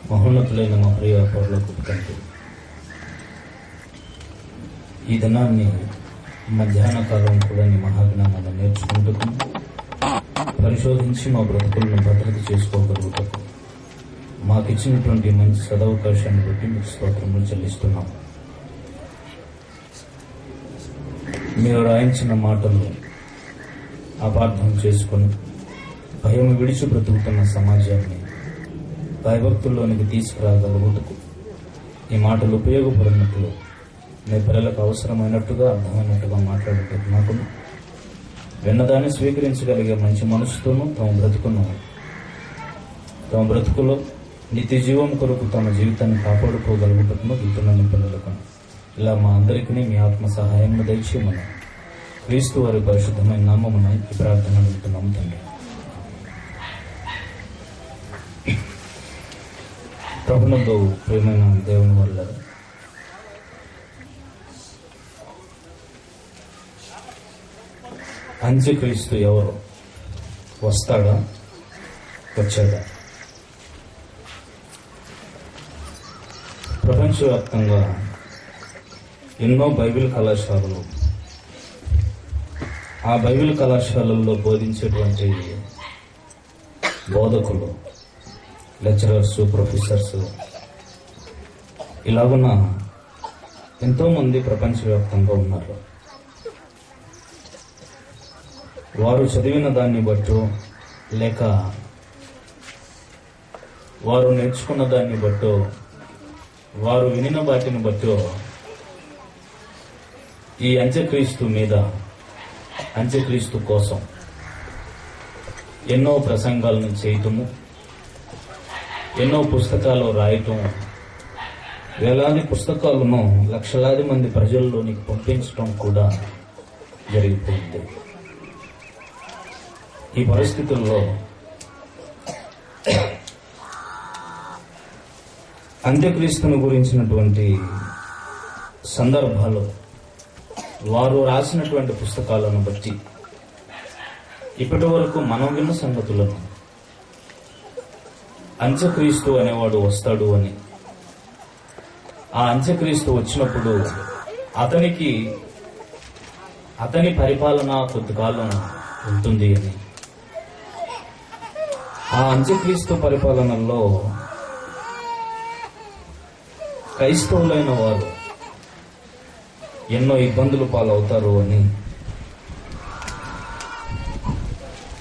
మహోన్నతులైన మా ప్రియ పౌరులకు తండ్రి, ఈ దినాన్ని మధ్యాహ్న కాలం కూడా నీ మహాజ్ఞానాన్ని నేర్చుకుంటూ పరిశోధించి మా బ్రతుకులను భద్రత చేసుకోగలుగుటకు మాకిచ్చినటువంటి మంచి సదవకాశాన్ని బట్టి మీకు స్తోత్రములు చెల్లిస్తున్నాం. మీరు రాయించిన మాటలు అపార్థం చేసుకుని భయం విడిచి బ్రతుకుతున్న సమాజాన్ని భయభక్తుల్లోనికి తీసుకురాగలుగుటకు ఈ మాటలు ఉపయోగపడినట్లు మీ పిల్లలకు అవసరమైనట్టుగా అర్థమైనట్టుగా మాట్లాడేటట్టు నాకు విన్నదాన్ని స్వీకరించగలిగే మంచి మనసుతోనూ తమ బ్రతుకులో నిత్య జీవం కొరకు తమ జీవితాన్ని కాపాడుకోగలుగుటకు వెళ్తున్న పిల్లలకు ఇలా మా అందరికీ మీ ఆత్మ సహాయం దయచేయమని క్రీస్తు వారి పరిశుద్ధమైన నామమున ఈ ప్రార్థన అడుగుతున్నాము తండ్రి. ప్రభునందు ప్రియమైన దేవుని వల్ల అంత్యక్రీస్తు ఎవరు? వస్తాడా? వచ్చాడా? ప్రపంచవ్యాప్తంగా ఎన్నో బైబిల్ కళాశాలలు, ఆ బైబిల్ కళాశాలల్లో బోధించేటువంటి బోధకులు, లెక్చరర్స్, ప్రొఫెసర్స్ ఇలాగున్న ఎంతోమంది ప్రపంచవ్యాప్తంగా ఉన్నారు. వారు చదివిన దాన్ని బట్టో లేక వారు నేర్చుకున్న దాన్ని బట్టో వారు వినిన వాటిని బట్టో ఈ అంత్యక్రీస్తు మీద, అంత్యక్రీస్తు కోసం ఎన్నో ప్రసంగాలను చేయటము, ఎన్నో పుస్తకాలు రాయటం, వేలాది పుస్తకాలను లక్షలాది మంది ప్రజల్లోనికి పంపించడం కూడా జరిగిపోయింది. ఈ పరిస్థితుల్లో అంత్యక్రీస్తును గురించినటువంటి సందర్భాలు వారు రాసినటువంటి పుస్తకాలను బట్టి ఇప్పటి వరకు మనం విన్న సంగతులను అంత్యక్రీస్తు అనేవాడు వస్తాడు అని, ఆ అంత్యక్రీస్తు వచ్చినప్పుడు అతని పరిపాలన కొద్దికాలం ఉంటుంది అని, ఆ అంత్యక్రీస్తు పరిపాలనలో క్రైస్తవులైన వారు ఎన్నో ఇబ్బందులు పాలవుతారు అని,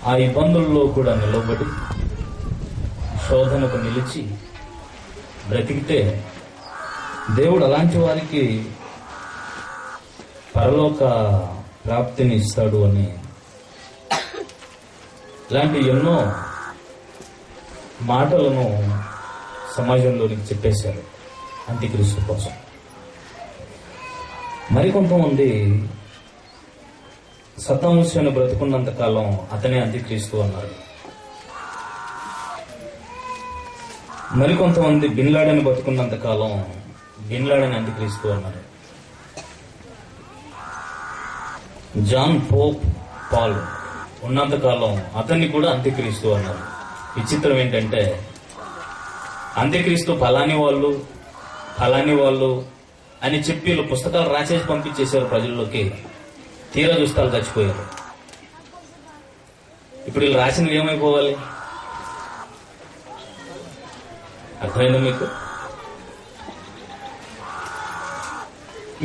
ఆ ఇబ్బందుల్లో కూడా నిలబడి శోధనకు నిలిచి బ్రతికితే దేవుడు అలాంటి వారికి పరలోక ప్రాప్తిని ఇస్తాడు అని, ఇలాంటి ఎన్నో మాటలను సమాజంలోనికి చెప్పేశారు అంత్యక్రీస్తు కోసం. మరికొంతమంది సద్దాం హుస్సేన్ బ్రతుకున్నంత కాలం అతనే అంత్యక్రీస్తు అన్నారు. మరికొంతమంది బిన్ లాడెన్ బతుకున్నంత కాలం బిన్ లాడెన్ అంత్యక్రీస్తు అన్నారు. జాన్ పోప్ పాల్ ఉన్నంతకాలం అతన్ని కూడా అంత్యక్రీస్తు అన్నారు. విచిత్రం ఏంటంటే అంత్యక్రీస్తు ఫలాని వాళ్ళు అని చెప్పి వీళ్ళు పుస్తకాలు రాసేసి పంపించేశారు ప్రజల్లోకి. తీరా చూస్తాలు చచ్చిపోయారు. ఇప్పుడు వీళ్ళు రాసినవి ఏమైపోవాలి? అర్థమైందా మీకు?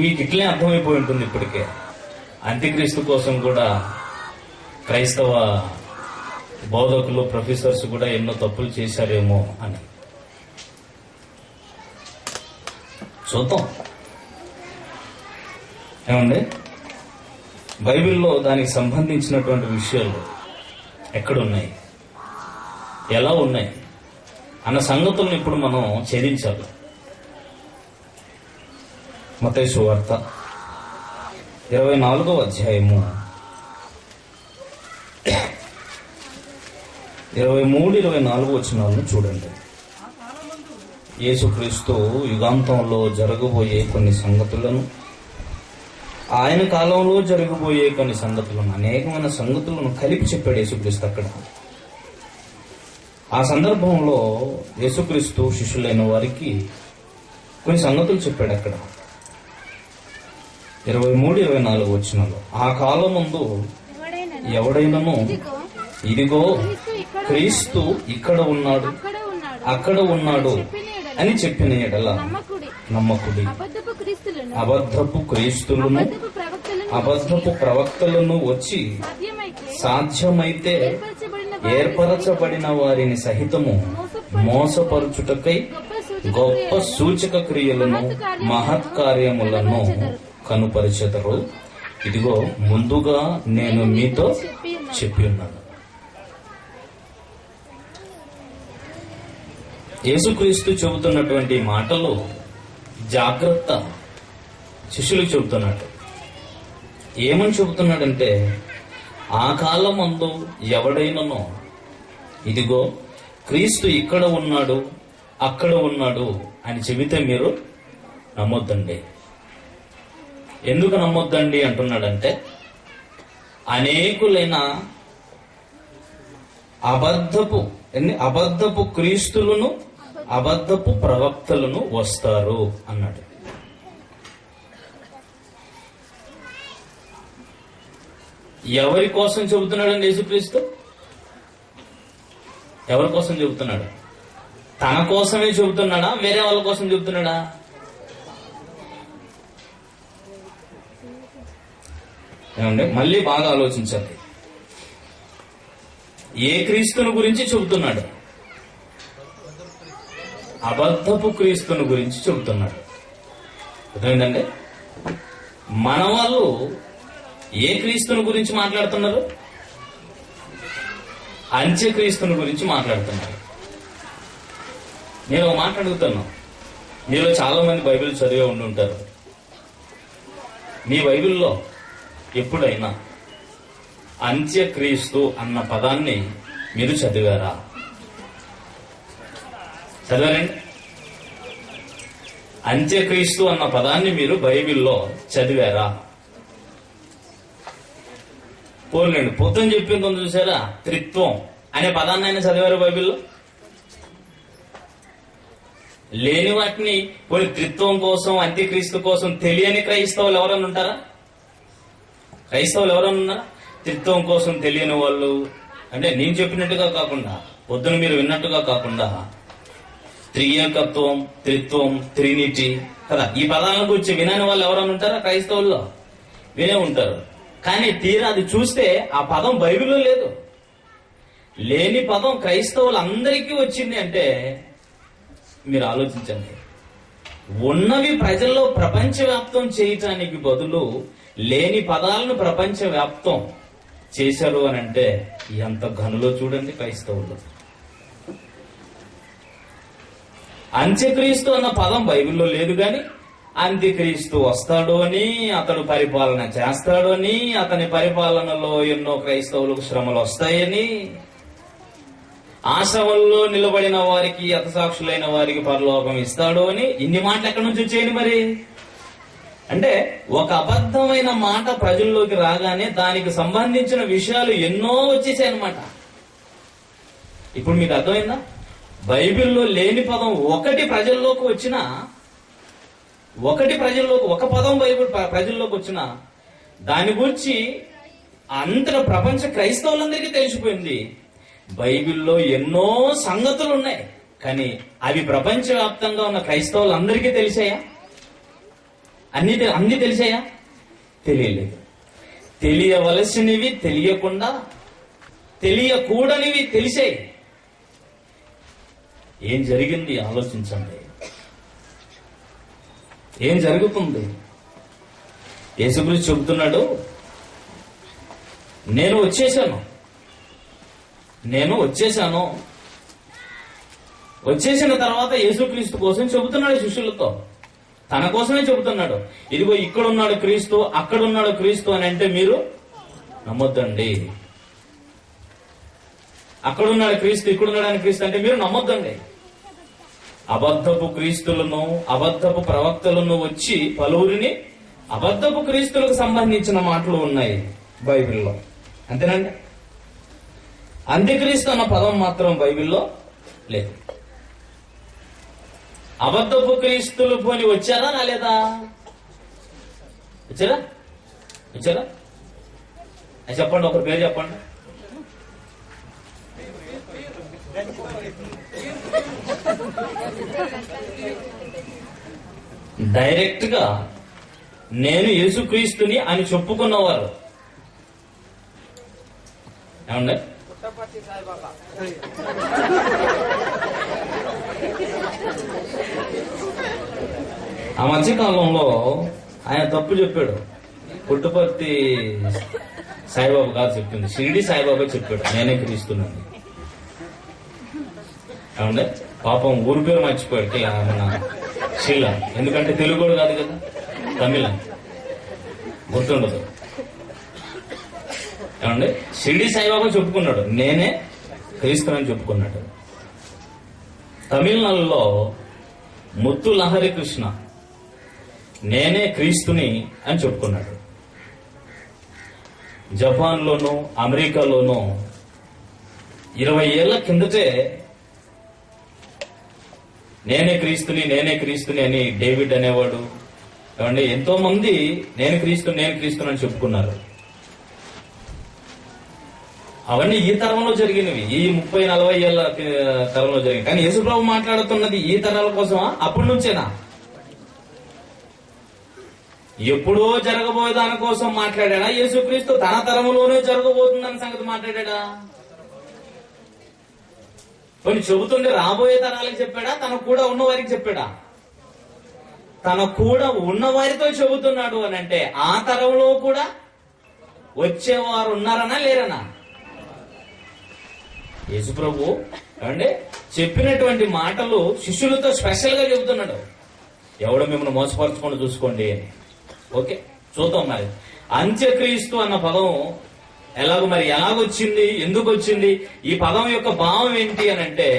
మీకు ఇట్లే అర్థమైపోయి ఉంటుంది ఇప్పటికే. అంత్యక్రీస్తు కోసం కూడా క్రైస్తవ బోధకులు, ప్రొఫెసర్స్ కూడా ఎన్నో తప్పులు చేశారేమో అని. చూద్దాం ఏమండి. బైబిల్లో దానికి సంబంధించినటువంటి విషయాలు ఎక్కడున్నాయి, ఎలా ఉన్నాయి అన్న సంగతులను ఇప్పుడు మనం ఛేదించాలి. మత్తయి సువార్త 24వ అధ్యాయము 23-24 వచనాలను చూడండి. యేసుక్రీస్తు యుగాంతంలో జరగబోయే కొన్ని సంగతులను, ఆయన కాలంలో జరగబోయే కొన్ని సంగతులను, అనేకమైన సంగతులను కలిపి చెప్పాడు యేసుక్రీస్తు అక్కడ. ఆ సందర్భంలో యేసుక్రీస్తు శిష్యులైన వారికి కొన్ని సంగతులు చెప్పాడు అక్కడ. 23-24 వచనాలు, ఆ కాలం ముందు ఎవడైనను ఇదిగో క్రీస్తు ఇక్కడ ఉన్నాడు, అక్కడ ఉన్నాడు అని చెప్పిన ఎడల నమ్మకుడి. అబద్ధపు క్రీస్తులను అబద్ధపు ప్రవక్తలను వచ్చి సాధ్యమైతే ఏర్పరచబడిన వారిని సహితము మోసపరుచుటకై గొప్ప సూచక క్రియలను మహత్కార్యములను కనుపరిచెదరు. ఇదిగో ముందుగా నేను మీతో చెప్పి ఉన్నాను. యేసుక్రీస్తు చెబుతున్నటువంటి మాటలు జాగ్రత్త శిష్యులకు చెబుతున్నాడు. ఏమని చెబుతున్నాడంటే, ఆ కాలం ముందు ఎవడైనను ఇదిగో క్రీస్తు ఇక్కడ ఉన్నాడు, అక్కడ ఉన్నాడు అని చెబితే మీరు నమ్మొద్దండి. ఎందుకు నమ్మొద్దండి అంటున్నాడంటే, అనేకులైన అబద్ధపు క్రీస్తులను అబద్ధపు ప్రవక్తలను వస్తారు అన్నాడు. ఎవరి కోసం చెబుతున్నాడండి యేసుక్రీస్తు? ఎవరి కోసం చెబుతున్నాడు? తన కోసమే చెబుతున్నాడా, వేరే వాళ్ళ కోసం చెబుతున్నాడా? ఏమండి, మళ్ళీ బాగా ఆలోచించాలి. ఏ క్రీస్తుని గురించి చెబుతున్నాడు? అబద్ధపు క్రీస్తుని గురించి చెబుతున్నాడు. అర్థమైందండి? మన వాళ్ళు ఏ క్రీస్తుని గురించి మాట్లాడుతున్నారు? అంత్యక్రీస్తుని గురించి మాట్లాడుతున్నారు. నేను ఒక మాట అడుగుతాను. మీలో చాలా మంది బైబిల్ చదివే ఉండి ఉంటారు. మీ బైబిల్లో ఎప్పుడైనా అంత్యక్రీస్తు అన్న పదాన్ని మీరు చదివారా? చదివారండి? అంత్యక్రీస్తు అన్న పదాన్ని మీరు బైబిల్లో చదివారా? పోలేండి, పొద్దున చెప్పింది కొంత చూసారా, త్రిత్వం అనే పదాన్ని ఆయన చదివారు బైబిల్లో? లేని వాటిని పోయి త్రిత్వం కోసం, అంత్యక్రీస్తు కోసం తెలియని క్రైస్తవులు ఎవరైనా ఉంటారా? క్రైస్తవులు ఎవరైనా ఉన్నారా? త్రిత్వం కోసం తెలియని వాళ్ళు అంటే నేను చెప్పినట్టుగా కాకుండా, పొద్దున మీరు విన్నట్టుగా కాకుండా, త్రియేకత్వం, త్రిత్వం, ట్రినిటీ కదా, ఈ పదాలను గురించి వినని వాళ్ళు ఎవరైనా ఉంటారా? క్రైస్తవుల్లో వినే ఉంటారు. కానీ తీరా అది చూస్తే ఆ పదం బైబిల్లో లేదు. లేని పదం క్రైస్తవులందరికీ వచ్చింది అంటే మీరు ఆలోచించండి. ఉన్నవి ప్రజల్లో ప్రపంచవ్యాప్తం చేయటానికి బదులు లేని పదాలను ప్రపంచవ్యాప్తం చేశారు అని అంటే ఎంత ఘనులో చూడండి క్రైస్తవులు. అంత్యక్రీస్తు అన్న పదం బైబిల్లో లేదు, కానీ అంత్యక్రీస్తు వస్తాడు అని, అతడు పరిపాలన చేస్తాడు అని, అతని పరిపాలనలో ఎన్నో క్రైస్తవులకు శ్రమలు వస్తాయని, ఆ శ్రమల్లో నిలబడిన వారికి, హతసాక్షులైన వారికి పరలోకం ఇస్తాడు అని, ఇన్ని మాటలు ఎక్కడి నుంచి వచ్చేయండి మరి? అంటే ఒక అబద్ధమైన మాట ప్రజల్లోకి రాగానే దానికి సంబంధించిన విషయాలు ఎన్నో వచ్చేసాయి అన్నమాట. ఇప్పుడు మీకు అర్థమైందా? బైబిల్లో లేని పదం ఒకటి ప్రజల్లోకి వచ్చినా, ఒక పదం బైబిల్ ప్రజల్లోకి వచ్చినా దాని గురించి అంతటా ప్రపంచ క్రైస్తవులందరికీ తెలిసిపోయింది. బైబిల్లో ఎన్నో సంగతులు ఉన్నాయి, కానీ అవి ప్రపంచవ్యాప్తంగా ఉన్న క్రైస్తవులందరికీ తెలిసాయా? అన్ని తెలిసాయా? తెలియలేదు. తెలియవలసినవి తెలియకుండా, తెలియకూడనివి తెలిసాయి. ఏం జరిగింది ఆలోచించండి. ఏం జరుగుతుంది? యేసుక్రీస్తు చెబుతున్నాడు, నేను వచ్చేసాను. వచ్చేసిన తర్వాత యేసుక్రీస్తు కోసం చెబుతున్నాడు శిష్యులతో. తన కోసమే చెబుతున్నాడు. ఇదిగో ఇక్కడున్నాడు క్రీస్తు, అక్కడున్నాడు క్రీస్తు అని అంటే మీరు నమ్మొద్దండి. అక్కడున్నాడు క్రీస్తు, ఇక్కడున్నాడు అని క్రీస్తు అంటే మీరు నమ్మొద్దండి. అబద్ధపు క్రీస్తులను, అబద్ధపు ప్రవక్తలను వచ్చి పలువురిని అబద్ధపు క్రీస్తులకు సంబంధించిన మాటలు ఉన్నాయి బైబిల్లో. అంతేనండి. అంత్యక్రీస్తు అన్న పదం మాత్రం బైబిల్లో లేదు. అబద్ధపు క్రీస్తులు పోని వచ్చారా రాలేదా? వచ్చారా? వచ్చారా? చెప్పండి, ఒకరి పేరు చెప్పండి. డైరెక్ట్ గా నేను యేసుక్రీస్తుని అని చెప్పుకున్నవారు ఏమండి? ఆ మధ్యకాలంలో ఆయన తప్పు చెప్పాడు. పుట్టపర్తి సాయిబాబా గారు చెప్పింది, షిరిడి సాయిబాబా చెప్పాడు నేనే క్రీస్తున్నాను. ఏమంటే పాపం ఊరి పేరు మర్చిపోయాడు మన శీల, ఎందుకంటే తెలుగు కాదు కదా, తమిళ గుర్తుండదు. ఏమండి షిరిడి సాయిబాబా చెప్పుకున్నాడు నేనే క్రీస్తునని చెప్పుకున్నాడు. తమిళనాడులో ముత్తు లహరి కృష్ణ నేనే క్రీస్తుని అని చెప్పుకున్నాడు. జపాన్లోనూ అమెరికాలోనూ 20 ఏళ్ల కిందటే నేనే క్రీస్తుని అని డేవిడ్ అనేవాడు, ఏమండి ఎంతో మంది నేను క్రీస్తుని అని చెప్పుకున్నారు. అవన్నీ ఈ తరంలో జరిగినవి, ఈ 30-40 ఏళ్ల తరంలో జరిగినవి. కానీ యేసుప్రభు మాట్లాడుతున్నది ఈ తరాల కోసమా? అప్పటి నుంచేనా? ఎప్పుడో జరగబోయే దాని కోసం మాట్లాడా? యేసుక్రీస్తు తన తరంలోనే జరగబోతుందన్న సంగతి మాట్లాడా? కొన్ని చెబుతుండే రాబోయే తరాలకు చెప్పాడా? తన కూడా ఉన్న వారికి చెప్పాడా? తన కూడా ఉన్న వారితో చెబుతున్నాడు అని అంటే ఆ తరంలో కూడా వచ్చేవారు ఉన్నారనా లేరనా? యేసుప్రభు అంటే చెప్పినటువంటి మాటలు శిష్యులతో స్పెషల్ గా చెబుతున్నాడు. ఎవడో మిమ్మల్ని మోసపరచుకొని చూసుకోండి అని. ఓకే, చూద్దాం. మరి అంత్యక్రీస్తు అన్న పదం ఎలాగొచ్చింది, ఎందుకు వచ్చింది, ఈ పదం యొక్క భావం ఏంటి అని అంటే,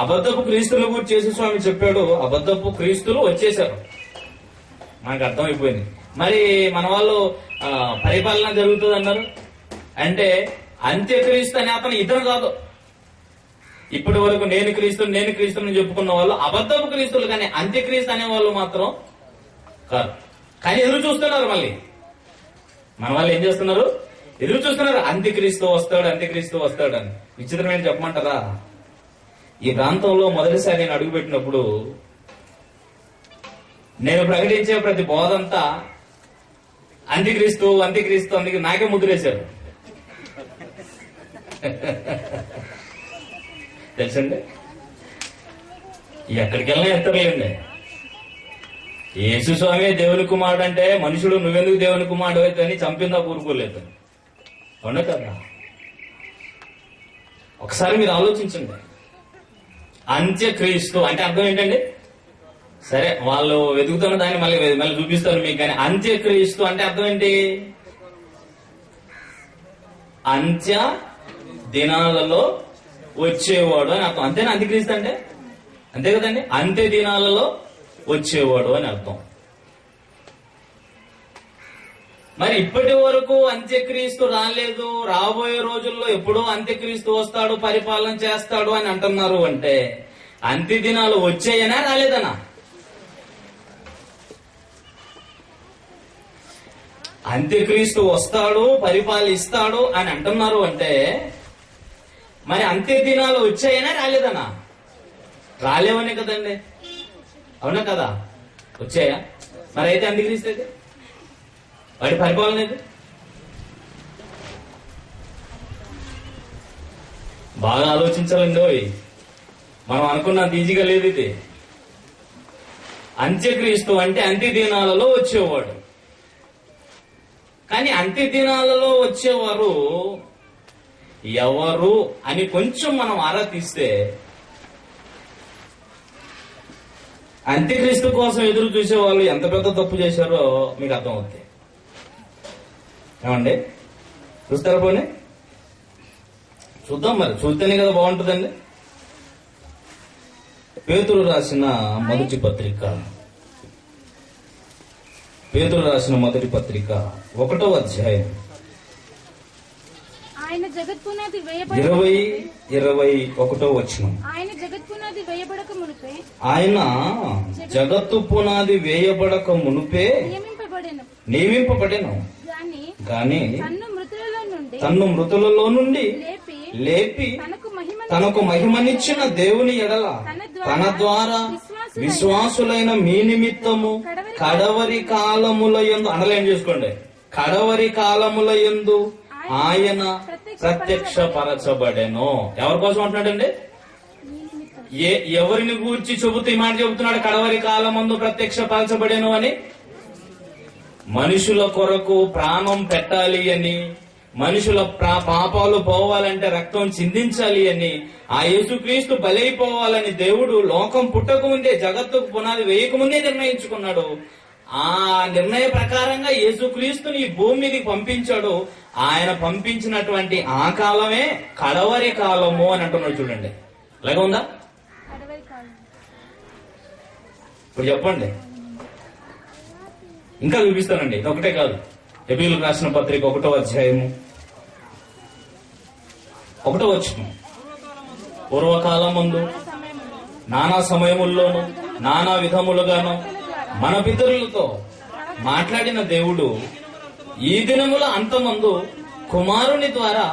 అబద్ధపు క్రీస్తుల గురించి యేసుస్వామి చెప్పాడు. అబద్ధపు క్రీస్తులు వచ్చేశారు, మనకు అర్థమైపోయింది. మరి మన వాళ్ళు పరిపాలన జరుగుతుంది అన్నారు అంటే అంత్యక్రీస్తు అనే అతను ఇతను కాదు. ఇప్పటి వరకు నేను క్రీస్తుని చెప్పుకున్న వాళ్ళు అబద్ధపు క్రీస్తులు, కానీ అంత్యక్రీస్తు అనే వాళ్ళు మాత్రం కాదు. కానీ ఎదురు చూస్తున్నారు. మళ్ళీ మన వాళ్ళు ఏం చేస్తున్నారు? ఎదురు చూస్తున్నారు, అంత్యక్రీస్తు వస్తాడు అని. విచిత్రమైన చెప్పమంటారా? ఈ ప్రాంతంలో మొదటిసారి నేను అడుగుపెట్టినప్పుడు నేను ప్రకటించే ప్రతి బోధంతా అంత్యక్రీస్తు నాకే ముద్రేశారు. తెలుసండి, ఎక్కడికి వెళ్ళినా ఎత్తలేండి. యేసుస్వామి దేవుని కుమారుడు అంటే మనుషుడు నువ్వెందుకు దేవుని కుమారుడు అయితే అని చంపిందా కూరుకోలేదు. అవునా కదా? ఒకసారి మీరు ఆలోచించండి. అంత్యక్రీస్తు అంటే అర్థం ఏంటండి? సరే, వాళ్ళు వెతుకుతున్న దాన్ని మళ్ళీ చూపిస్తారు మీకు. కానీ అంత్యక్రీస్తు అంటే అర్థం ఏంటి? అంత్య దినాలలో వచ్చేవాడు అని అర్థం. అంతేనా అంత్యక్రీస్తు అంటే? అంతే కదండి, అంత్య దినాలలో వచ్చేవాడు అని అర్థం. మరి ఇప్పటి వరకు అంత్యక్రీస్తు రాలేదు, రాబోయే రోజుల్లో ఎప్పుడో అంత్యక్రీస్తు వస్తాడు, పరిపాలన చేస్తాడు అని అంటున్నారు. అంటే అంత్య దినాలు వచ్చాయనా రాలేదనా? అంత్యక్రీస్తు వస్తాడు, పరిపాలిస్తాడు అని అంటున్నారు. అంటే మరి అంత్య దినాలు వచ్చాయనా రాలేదనా? రాలేవనే కదండి. అవునా కదా? వచ్చాయా? మరి అయితే అంత్యక్రీస్తు అయితే వాడి పరిపాలన ఇది బాగా ఆలోచించాలండి. మనం అనుకున్నంత ఈజీగా లేదు ఇది. అంత్యక్రీస్తు అంటే అంత్య దినాలలో వచ్చేవాడు. కానీ అంత్య దినాలలో వచ్చేవారు ఎవరు అని కొంచెం మనం ఆరా తీస్తే అంత్యక్రీస్తు కోసం ఎదురు చూసే వాళ్ళు ఎంత పెద్ద తప్పు చేశారో మీకు అర్థమవుతుంది. ఏమండి, చూస్తారా? పోనీ చూద్దాం. మరి చూస్తేనే కదా బాగుంటుందండి. పేతురు రాసిన మొదటి పత్రిక 1వ అధ్యాయం ఆయన జగత్పునాది 20-21 వచనం. ఆయన జగత్పునాది వేయబడక మునుపే ఆయన జగత్తు పునాది వేయబడక మునుపే నియమింపబడెను గాని తన్ను మృతులలో నుండి లేపి తనకు మహిమనిచ్చిన దేవుని ఎడల తన ద్వారా విశ్వాసులైన మీ నిమిత్తము కడవరి కాలముల యందు అండర్లైన్ చేసుకోండి, కడవరి కాలముల యందు ఆయన ప్రత్యక్షపరచబడెను. ఎవరి కోసం అంటున్నాడండి? ఎవరిని గూర్చి చెబుతూ ఈ మాట చెబుతున్నాడు? కడవరి కాలమందు ప్రత్యక్షపరచబడెను అని. మనుషుల కొరకు ప్రాణం పెట్టాలి అని, మనుషుల పాపాలు పోవాలంటే రక్తం చిందించాలి అని, ఆ యేసుక్రీస్తు బలైపోవాలని దేవుడు లోకం పుట్టక ముందే, జగత్తుకు పునాది వేయకముందే నిర్ణయించుకున్నాడు. ఆ నిర్ణయ ప్రకారంగా యేసుక్రీస్తుని ఈ భూమి మీదకి పంపించాడు. ఆయన పంపించినటువంటి ఆ కాలమే కడవరి కాలము అని అంటున్నాడు. చూడండి, అలాగే ఉందా? ఇప్పుడు చెప్పండి, ఇంకా చూపిస్తానండి. ఇది ఒకటే కాదు. హెబ్రీయులకు రాసిన పత్రిక 1వ అధ్యాయము 1వ వచనం. పూర్వకాలమందు నానా సమయముల్లోనూ నానా విధములుగాను మన పితరులతో మాట్లాడిన దేవుడు ఈ దినముల అంతమందు కుమారుని ద్వారా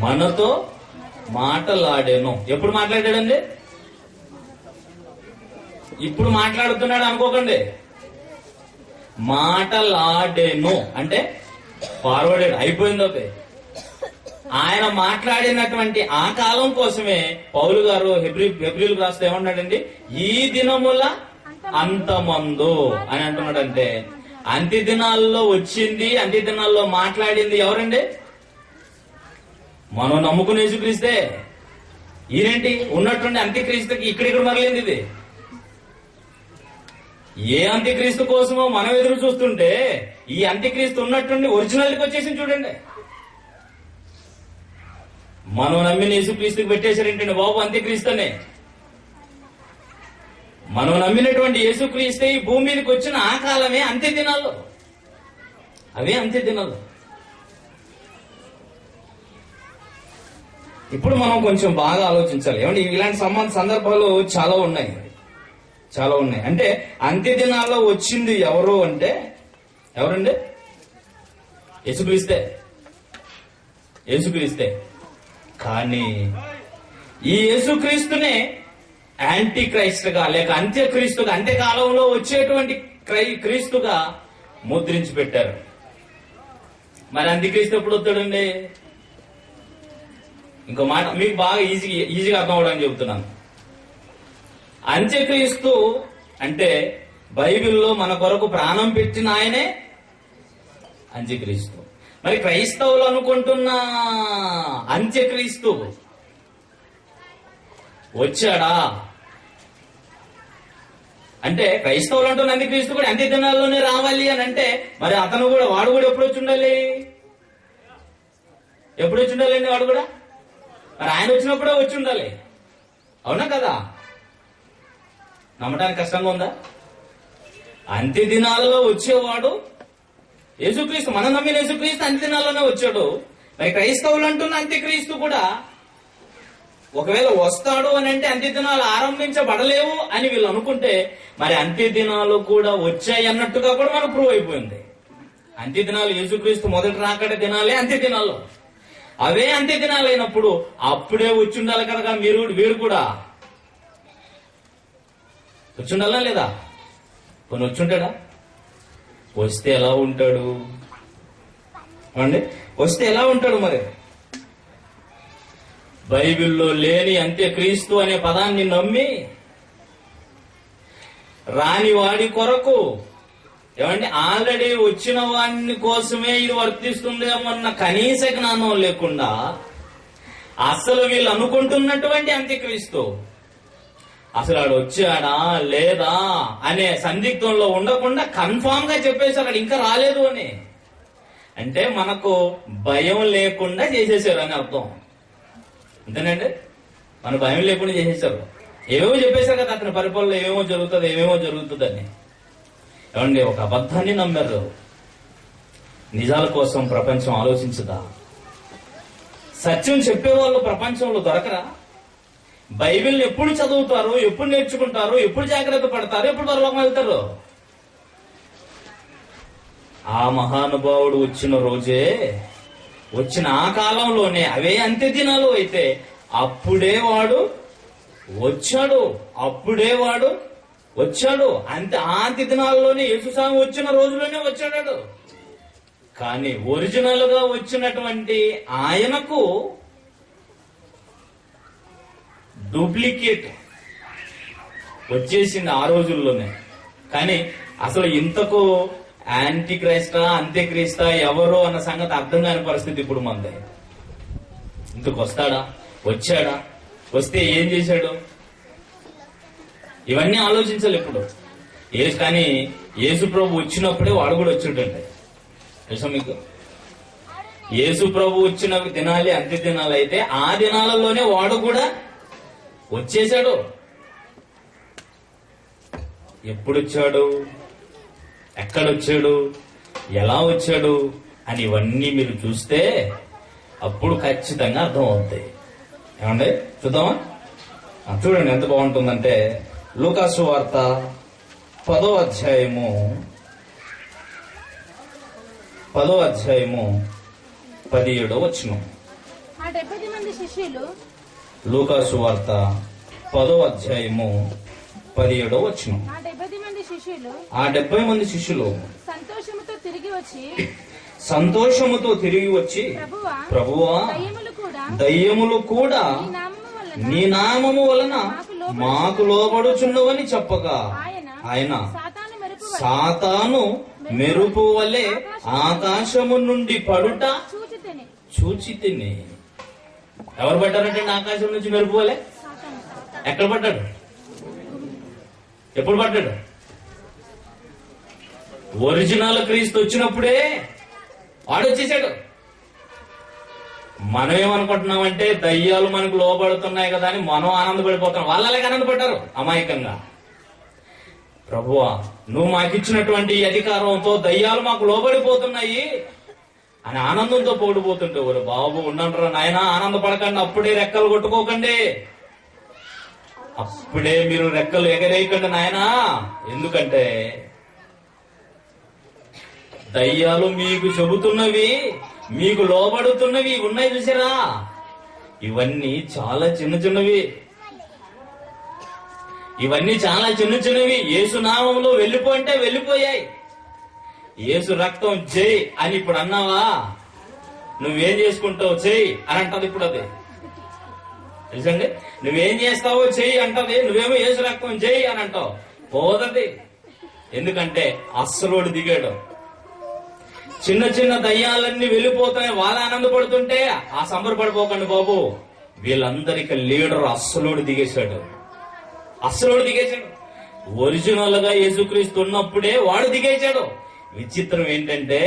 మనతో మాట్లాడాను. ఎప్పుడు మాట్లాడాడండి? ఇప్పుడు మాట్లాడుతున్నాడు అనుకోకండి. మాటలాడేను అంటే ఫార్వర్డెడ్ అయిపోయింది. ఓకే, ఆయన మాట్లాడినటువంటి ఆ కాలం కోసమే పౌలు గారు హెబ్రీయులకు రాస్తే ఏమన్నాడండి? ఈ దినముల అంతమందు అని అంటున్నాడంటే అంత్య దినాల్లో వచ్చింది, అంత్య దినాల్లో మాట్లాడింది ఎవరండి? మనం నమ్ముకుని యేసుక్రీస్తే. ఈయనేంటి ఉన్నట్టుండి అంత్యక్రీస్తుకి ఇక్కడిక్కడ మరలింది. ఇది ఏ అంత్యక్రీస్తు కోసమో మనం ఎదురు చూస్తుంటే ఈ అంత్యక్రీస్తు ఉన్నట్టుండి ఒరిజినాలిటీకి వచ్చేసింది. చూడండి, మనం నమ్మిన యేసుక్రీస్తుకి పెట్టేశారేంటండి బాబు అంత్యక్రీస్తునే. మనం నమ్మినటువంటి యేసుక్రీస్తే ఈ భూమి మీదకి వచ్చిన ఆ కాలమే అంత్య దినాలు. అవే అంత్య దినాలు. ఇప్పుడు మనం కొంచెం బాగా ఆలోచించాలి. ఏమంటే ఇలాంటి సందర్భాలు చాలా ఉన్నాయి. అంటే అంత్య దినాల్లో వచ్చింది ఎవరు అంటే ఎవరండి? యేసుక్రీస్తే. కానీ ఈ యేసుక్రీస్తునే యాంటీ క్రైస్తుగా లేక అంత్యక్రీస్తుగా, అంత్యకాలంలో వచ్చేటువంటి క్రీస్తుగా ముద్రించి పెట్టారు. మరి అంత్యక్రీస్తు ఎప్పుడు వస్తాడండి? ఇంకో మాట మీకు బాగా ఈజీగా అర్థం అవడానికి చెబుతున్నాను. అంత్యక్రీస్తు అంటే బైబిల్లో మన కొరకు ప్రాణం పెట్టిన ఆయనే అంత్యక్రీస్తు. మరి క్రైస్తవులు అనుకుంటున్న అంత్యక్రీస్తు వచ్చాడా అంటే, క్రైస్తవులు అంటున్న అంత్యక్రీస్తు కూడా అంత్య దినాల్లోనే రావాలి అని అంటే మరి అతను కూడా, వాడు కూడా ఎప్పుడు వచ్చి ఉండాలి? ఎప్పుడు వచ్చి ఉండాలండి? వాడు కూడా మరి ఆయన వచ్చినప్పుడే వచ్చి ఉండాలి. అవునా కదా? నమ్మటానికి కష్టంగా ఉందా? అంత్య దినాలలో వచ్చేవాడు యేసుక్రీస్తు. మనం నమ్మిన యేసుక్రీస్తు అంత్య దినాల్లోనే వచ్చాడు. మరి క్రైస్తవులు అంటున్న అంత్యక్రీస్తు కూడా ఒకవేళ వస్తాడు అని అంటే అంత్య దినాలు ఆరంభించబడలేవు అని వీళ్ళు అనుకుంటే మరి అంత్య దినాలు కూడా వచ్చాయి అన్నట్టుగా కూడా మనకు ప్రూవ్ అయిపోయింది. అంత్య దినాలు యేసుక్రీస్తు మొదటి రాకడ దినాలే అంత్య దినాలు. అవే అంత్య దినాలు అయినప్పుడు అప్పుడే వచ్చి ఉండాలి కదా. వీడు కూడా వచ్చి ఉండాలా లేదా? కొన్ని వచ్చుంటాడా? వస్తే ఎలా ఉంటాడు అండి? వస్తే ఎలా ఉంటాడు? మరి బైబిల్లో లేని అంత్యక్రీస్తు అనే పదాన్ని నమ్మి రాని వాడి కొరకు, ఏమంటే ఆల్రెడీ వచ్చిన వాడిని కోసమే ఇది వర్తిస్తుందేమో అన్న కనీస జ్ఞానం లేకుండా అసలు వీళ్ళు అనుకుంటున్నటువంటి అంత్యక్రీస్తు అసలు ఆడు వచ్చాడా లేదా అనే సందిగ్ధంలో ఉండకుండా కన్ఫామ్ గా చెప్పేశారు ఆడు ఇంకా రాలేదు అని. అంటే మనకు భయం లేకుండా చేసేసారు అని అర్థం. అంతేనండి, మన భయం లేకుండా చేసేసారు. ఏమేమో చెప్పేశారు కదా, అతని పరిపాలనలో ఏమేమో జరుగుతుందని. ఏమండి, ఒక అబద్ధాన్ని నమ్మారు. నిజాల కోసం ప్రపంచం ఆలోచించదా? సత్యం చెప్పేవాళ్ళు ప్రపంచంలో దొరకరా? బైబిల్ని ఎప్పుడు చదువుతారు, ఎప్పుడు నేర్చుకుంటారు, ఎప్పుడు జాగ్రత్త పడతారు, ఎప్పుడు పరలోకం వెళ్తారు? ఆ మహానుభావుడు వచ్చిన రోజే, వచ్చిన ఆ కాలంలోనే, అవే అంత్య దినాలు అయితే అప్పుడే వాడు వచ్చాడు. అంతే అంత్య దినాల్లోనే యేసుస్వామి వచ్చిన రోజులోనే వచ్చాడు. కానీ ఒరిజినల్ గా వచ్చినటువంటి ఆయనకు డూప్లికేట్ వచ్చేసింది ఆ రోజుల్లోనే. కానీ అసలు ఇంతకు యాంటీ క్రైస్టా అంత్యక్రీస్తా ఎవరో అన్న సంగతి అర్థం కాని పరిస్థితి ఇప్పుడు మనది. ఇంతకు వచ్చాడా? వస్తే ఏం చేశాడు? ఇవన్నీ ఆలోచించాలి ఇప్పుడు. కానీ యేసు ప్రభు వచ్చినప్పుడే వాడు కూడా వచ్చాడండి. తెలుసా మీకు? యేసు ప్రభు వచ్చిన దినాలే అంత్య దినాలు అయితే ఆ దినాలలోనే వాడు కూడా వచ్చేశాడు. ఎప్పుడొచ్చాడు, ఎక్కడొచ్చాడు, ఎలా వచ్చాడు అని ఇవన్నీ మీరు చూస్తే అప్పుడు ఖచ్చితంగా అర్థం అవుతాయి. ఏమండి చూద్దామా? చూడండి ఎంత బాగుంటుందంటే లూకాసు వార్త 10వ అధ్యాయము 17వ వచనం. ఆ 70 మంది శిష్యులు లూకాసు వార్త 10వ అధ్యాయము 17వ వచనం. ఆ 70 మంది శిష్యులు ఆ 70 మంది శిష్యులు సంతోషముతో తిరిగి వచ్చి ప్రభువా దయ్యములు కూడా నీ నామము వలన మాకు లోబడుచున్నవని చెప్పగా ఆయన సాతాను మెరుపు వలె ఆకాశము నుండి పడుట చూచి తిని. ఎవరు పడ్డారంటే ఆకాశం నుంచి మెరుపు వలె? ఎక్కడ పడ్డాడు? ఎప్పుడు పడ్డాడు? ఒరిజినల్ క్రీస్తు వచ్చినప్పుడే వాడు వచ్చేసాడు. మనం ఏమనుకుంటున్నామంటే దయ్యాలు మనకు లోబడుతున్నాయి కదా అని మనం ఆనందపడిపోతున్నాం. వాళ్ళు అలాగే ఆనందపడ్డారు అమాయకంగా. ప్రభువా, నువ్వు మాకిచ్చినటువంటి అధికారంతో దయ్యాలు మాకు లోబడిపోతున్నాయి అని ఆనందంతో పోడిపోతుంటే, ఓరు బాబు ఉండండిరా నాయనా, ఆనందపడకండి, అప్పుడే రెక్కలు కొట్టుకోకండి, అప్పుడే మీరు రెక్కలు ఎగరేయకండి నాయనా. ఎందుకంటే దయ్యాలు మీకు చెబుతున్నవి, మీకు లోబడుతున్నవి ఉన్నాయి చూసారా, ఇవన్నీ చాలా చిన్నవి. యేసు నామంలో వెళ్ళిపోంటే వెళ్ళిపోయాయి. యేసు రక్తం జై అని ఇప్పుడు అన్నావా, నువ్వేం చేసుకుంటావు చెయ్యి అని అంటది ఇప్పుడు. అది తెలుసండి, నువ్వేం చేస్తావో చెయ్యి అంటది, నువ్వేమో యేసు రక్తం జై అని అంటావు, పోదది. ఎందుకంటే అస్సలోడు దిగాడు. చిన్న దయ్యాలన్నీ వెళ్ళిపోతున్నాయి, వాళ్ళు ఆనందపడుతుంటే ఆ సంబరపడిపోకండి బాబు. వీళ్ళందరికీ లీడర్ అస్సలోడు దిగేశాడు. ఒరిజినల్ గా యేసుక్రీస్తు ఉన్నప్పుడే వాడు దిగేశాడు. విచిత్రం ఏంటంటే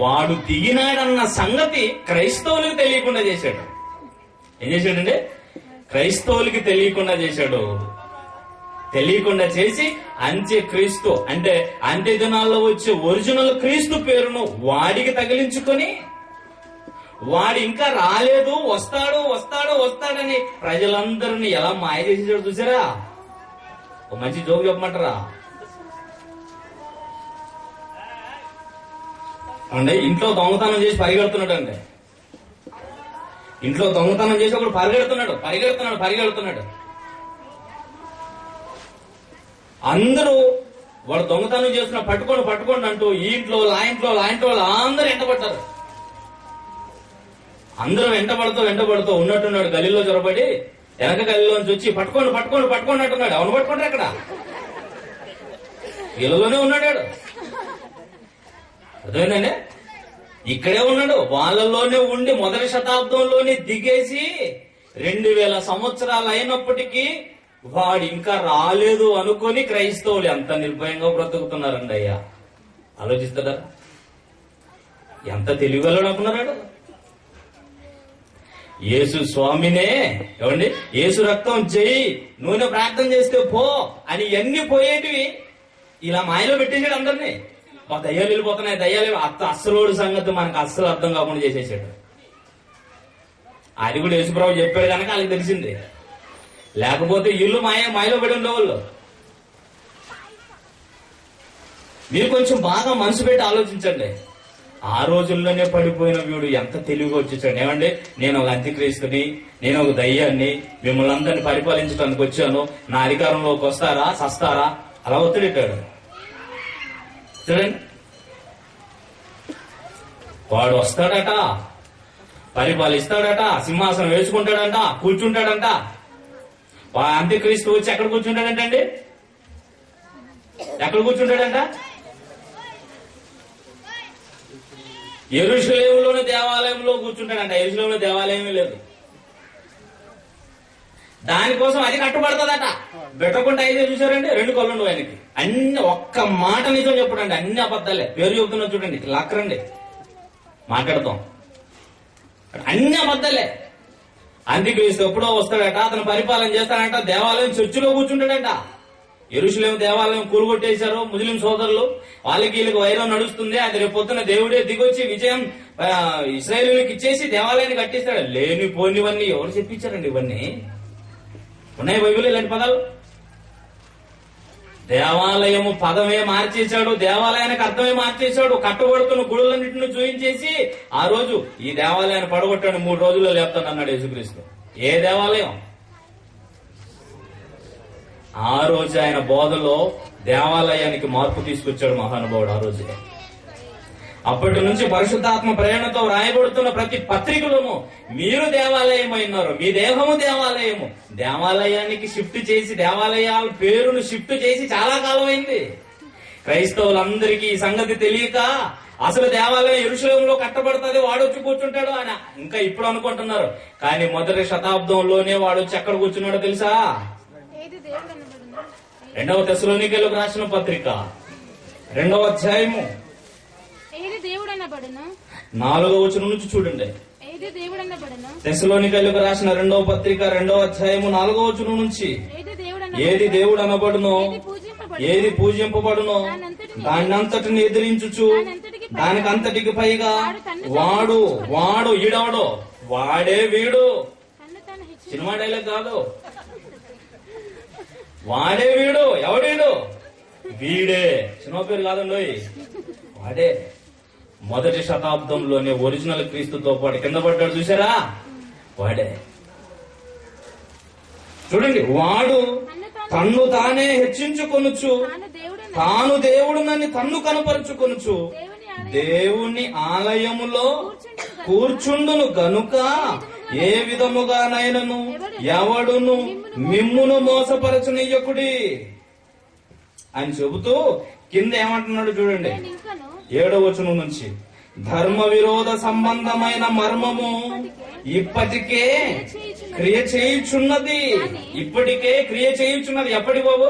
వాడు దిగినాడన్న సంగతి క్రైస్తవులకు తెలియకుండా చేశాడు. ఏం చేశాడంటే క్రైస్తవులకి తెలియకుండా చేశాడు. తెలియకుండా చేసి అంత్యక్రీస్తు అంటే అంత్య దినాల్లో వచ్చే ఒరిజినల్ క్రీస్తు పేరును వాడికి తగిలించుకొని, వాడు ఇంకా రాలేదు, వస్తాడని ప్రజలందరినీ ఎలా మాయ చేసేసాడు చూసారా. ఒక మంచి జోక్ చెప్పమంటారా? అంటే ఇంట్లో దొంగతనం చేసి పరిగెడుతున్నాడు అండి. ఇంట్లో దొంగతనం చేసి ఒకడు పరిగెడుతున్నాడు. అందరూ వాడు దొంగతనం చేస్తున్నా పట్టుకోండి అంటూ ఈ ఇంట్లో ఆ ఇంట్లో అందరూ ఎంటబడ్డారు. అందరూ వెంటబడుతూ ఉన్నట్టున్నాడు. గలీలో జొరబడి వెనక గలీలోంచి వచ్చి పట్టుకోండి అంటున్నాడు. అవును, పట్టుకోండి. అక్కడ వీళ్ళలోనే ఉన్నాడు. అర్థమైందండి? ఇక్కడే ఉన్నాడు. వాళ్ళలోనే ఉండి మొదటి శతాబ్దంలోనే దిగేసి 2000 సంవత్సరాలు అయినప్పటికీ వాడు ఇంకా రాలేదు అనుకొని క్రైస్తవులు ఎంత నిర్భయంగా బ్రతుకుతున్నారండి. అయ్యా, ఆలోచిస్తారా? ఎంత తెలివిగలడు అనుకున్నాడు. యేసు స్వామినే ఏమండి, యేసు రక్తం చెయ్యి, నూనె ప్రార్థన చేస్తే పో అని ఎన్ని పోయేటివి ఇలా మాయలో పెట్టేశాడు అందరినీ. దయ్యాలు వెళ్ళిపోతున్నాయి, అస్సలోడు సంగతి మనకు అస్సలు అర్థం కాకుండా చేసేసాడు. అది కూడా యేసుప్రభు చెప్పాడు కనుక వాళ్ళకి తెలిసింది. లేకపోతే ఇల్లు మాయలో పడి ఉండేవాళ్ళు. మీరు కొంచెం బాగా మనసు పెట్టి ఆలోచించండి. ఆ రోజుల్లోనే పడిపోయిన వీడు ఎంత తెలివిగా వచ్చేసాడు. ఏమండి, నేను ఒక అంత్యక్రీస్తుని, నేను ఒక దయ్యాన్ని, మిమ్మల్ని అందరినీ పరిపాలించడానికి వచ్చాను, నా అధికారంలోకి వస్తారా సస్తారా అలా ఒత్తిడిట్టాడు. చూడండి, వాడు వస్తాడట, పరిపాలిస్తాడట, సింహాసనం వేసుకుంటాడంట, కూర్చుంటాడంట. అంత్యక్రీస్తు వచ్చి ఎక్కడ కూర్చుంటాడంటండి? ఎక్కడ కూర్చుంటాడంట? యెరూషలేములోని దేవాలయంలో కూర్చుంటాడంట. యెరూషలేములో దేవాలయమే లేదు. దానికోసం అది కట్టుబడుతుందట. బెట్టకుండా అయితే చూసారండి, 2 కళ్ళు ఆయనకి. అన్ని ఒక్క మాట నిజం చెప్పడండి, అన్ని అబద్ధాలే. పేరు చెబుతున్నా చూడండి, లాక్కరండి, మాట్లాడతాం. అన్ని అబద్ధాలే. అంత్యక్రీస్తు ఎప్పుడో వస్తాడట, అతను పరిపాలన చేస్తాడంట. దేవాలయం చర్చిలో కూర్చుంటాడంట. యెరూషలేము దేవాలయం కూలగొట్టేశారు ముస్లిం సోదరులు. వాళ్ళకి వీళ్ళకి వైరం నడుస్తుంది. అది రేపు పొద్దున దేవుడే దిగొచ్చి విజయం ఇశ్రాయేలులకు ఇచ్చేసి దేవాలయాన్ని కట్టిస్తాడు. లేని పోనివన్నీ ఎవరు చెప్పించారండి? ఇవన్నీ ఉన్నాయి బైబిల్, ఇలాంటి పదాలు. దేవాలయము పదమే మార్చేశాడు, దేవాలయానికి అర్థమే మార్చేశాడు. కట్టబడుతున్న గుడులన్నింటినీ చూయించేసి ఆ రోజు ఈ దేవాలయాన్ని పడగొట్టాడు, 3 రోజుల్లో లేపుతాను అన్నాడు యేసుక్రీస్తు. ఏ దేవాలయం? ఆ రోజు ఆయన బోధలో దేవాలయానికి మార్పు తీసుకొచ్చాడు మహానుభావుడు. ఆ రోజే అప్పటి నుంచి పరిశుద్ధాత్మ ప్రేరణతో రాయబడుతున్న ప్రతి పత్రికలోనూ మీరు దేవాలయం అయినారు, మీ దేహము దేవాలయము. దేవాలయానికి షిఫ్ట్ చేసి, దేవాలయాల పేరును షిఫ్ట్ చేసి చాలా కాలం అయింది. క్రైస్తవులందరికీ ఈ సంగతి తెలియక అసలు దేవాలయం యెరూషలేములో కట్టబడుతుంది, వాడొచ్చి కూర్చుంటాడు అని ఇంకా ఇప్పుడు అనుకుంటున్నారు. కానీ మొదటి శతాబ్దంలోనే వాడొచ్చి ఎక్కడ కూర్చున్నాడో తెలుసా? 2వ తెస్సలోనికీయులకు రాసిన పత్రిక 2వ అధ్యాయము 4వ వచనం నుంచి చూడండి. తెస్సలోనికీయులకు రాసిన 2వ పత్రిక 2వ అధ్యాయము 4వ వచనం నుంచి, ఏది దేవుడు అనబడునో, ఏది పూజింపబడునో దాన్నంతటిని ఎదిరించుచు దానికంతటికి పైగా వాడు ఈడవడో, వాడే వీడు. సినిమా డైలాగ్ కాదు, వాడే వీడు. ఎవడీడు? వీడే. సినిమా పేరు కాదండి, వాడే. మొదటి శతాబ్దంలోనే ఒరిజినల్ క్రీస్తుతో పాటు కింద పడ్డాడు చూసారా? వాడే. చూడండి, వాడు తన్ను తానే హెచ్చించుకొనుచు, తాను దేవుడునని తన్ను కనపరుచుకొనుచు దేవుని ఆలయములో కూర్చుండును గనుక ఏ విధముగానైనను ఎవడును మిమ్మును మోసపరచనీయకుడి అని చెబుతూ కింద ఏమంటున్నాడు చూడండి, 7వ వచనం నుంచి, ధర్మ విరోధ సంబంధమైన మర్మము ఇప్పటికే క్రియ చేయుచున్నది. ఇప్పటికే క్రియ చేయుచున్నది. ఎప్పటి బాబు?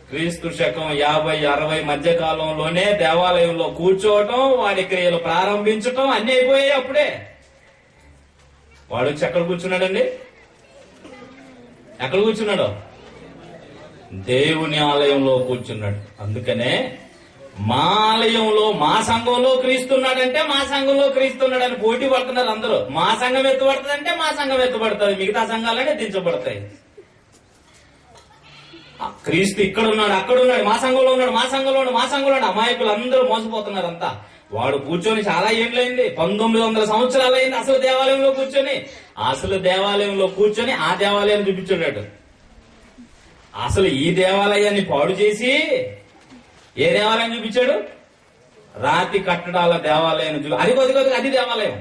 క్రీస్తు శకం 50-60 మధ్య కాలంలోనే దేవాలయంలో కూర్చోవటం, వాడి క్రియలు ప్రారంభించటం అన్ని అయిపోయాయి. అప్పుడే వాడు వచ్చి ఎక్కడ కూర్చున్నాడండి? ఎక్కడ కూర్చున్నాడు? దేవుని ఆలయంలో కూర్చున్నాడు. అందుకనే మా ఆలయంలో, మా సంఘంలో క్రీస్తున్నాడంటే మా సంఘంలో క్రీస్తున్నాడని పోటీ పడుతున్నారు అందరూ. మా సంఘం ఎత్తుపడుతుంది అంటే మా సంఘం ఎత్తుపడుతుంది, మిగతా సంఘాలనే దించబడతాయి. క్రీస్తు ఇక్కడ ఉన్నాడు, అక్కడ ఉన్నాడు, మా సంఘంలో ఉన్నాడు, మా సంఘంలో ఉన్నాడు, మా సంఘంలో ఉన్నాడు. అమాయకులు అందరూ మోసపోతున్నారు అంతా. వాడు కూర్చొని చాలా ఏళ్ళైంది, 1900 సంవత్సరాలు అయింది అసలు దేవాలయంలో కూర్చొని. అసలు దేవాలయంలో కూర్చొని ఆ దేవాలయాన్ని చూపించున్నాడు. అసలు ఈ దేవాలయాన్ని పాడు చేసి ఏ దేవాలయం చూపించాడు? రాతి కట్టడాల దేవాలయం అది కొద్ది అది దేవాలయం.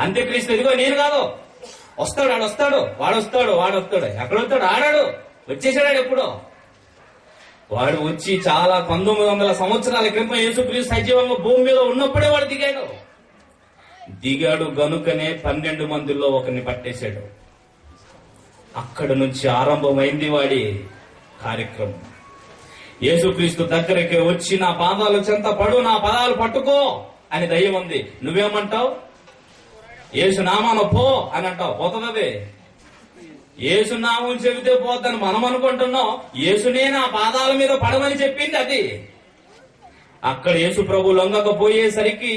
అంత్యక్రీస్తు ఇదిగో నేను కాదు, వస్తాడు, వాడొస్తాడు. ఎక్కడొస్తాడు? ఆడాడు, వచ్చేసాడు. ఎప్పుడో వాడు వచ్చి చాలా 1900 సంవత్సరాల క్రితం యేసుక్రీస్తు సజీవంగా భూమి మీద ఉన్నప్పుడే వాడు దిగాడు గనుకనే 12 మందిలో ఒకరిని పట్టేశాడు. అక్కడ నుంచి ఆరంభమైంది వాడి కార్యక్రమం. యేసుక్రీస్తు దగ్గరికి వచ్చి నా పాదాలు చెంత పడు, నా పాదాలు పట్టుకో అని దయ్యం ఉంది. నువ్వేమంటావు? యేసు నామాన పో అని అంటావు. పోతుంది. యేసు నామం చెబితే పోద్దని మనం అనుకుంటున్నాం. యేసునే నా పాదాల మీద పడమని చెప్పింది అది. అక్కడ యేసు ప్రభు లొంగకపోయేసరికి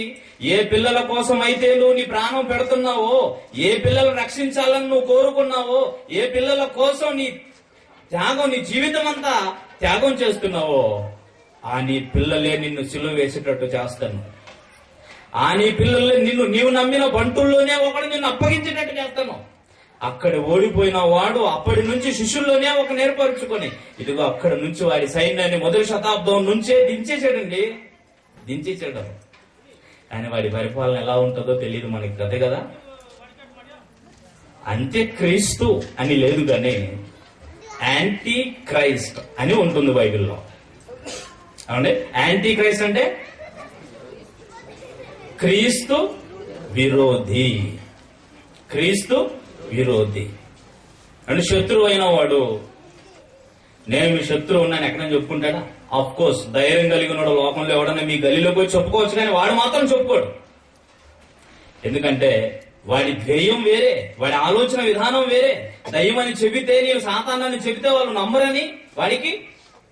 ఏ పిల్లల కోసం అయితే నువ్వు నీ ప్రాణం పెడుతున్నావో, ఏ పిల్లలు రక్షించాలని నువ్వు కోరుకున్నావో, ఏ పిల్లల కోసం నీ త్యాగం, నీ జీవితం అంతా త్యాగం చేస్తున్నావో, ఆ నీ పిల్లలే నిన్ను సిలువ వేసేటట్టు చేస్తాను. ఆ నీ పిల్లలే నీవు నమ్మిన బంటుల్లోనే ఒకడు నిన్ను అప్పగించేటట్టు చేస్తాను. అక్కడ ఓడిపోయిన వాడు అప్పటి నుంచి శిష్యుల్లోనే ఒక నేర్పరుచుకొని ఇదిగో అక్కడ నుంచి వాడి సైన్యాన్ని మొదటి శతాబ్దం నుంచే దించేసాడు. కానీ వాడి పరిపాలన ఎలా ఉంటుందో తెలియదు మనకి, కదే కదా. అంతే క్రీస్తు అని లేదు కానీ యాంటీ క్రైస్ట్ అని ఉంటుంది బైబిల్లో. అవునండి, యాంటీ క్రైస్ట్ అంటే క్రీస్తు విరోధి. క్రీస్తు విరోధి అంటే శత్రువు అయిన వాడు. నేను మీ శత్రువు ఉన్నాను ఎక్కడైనా చెప్పుకుంటాడా? ఆఫ్ కోర్స్ ధైర్యం కలిగిన వాడు లోకంలో ఎవడన్నా మీ గలీలోకి వచ్చి చెప్పుకోవచ్చు, కానీ వాడు మాత్రం చెప్పుకోడు. ఎందుకంటే వాడి ధ్యేయం వేరే, వాడి ఆలోచన విధానం వేరే. దయ్యం అని చెబితే, నీవు సాతానని చెబితే వాళ్ళు నమ్మరని వాడికి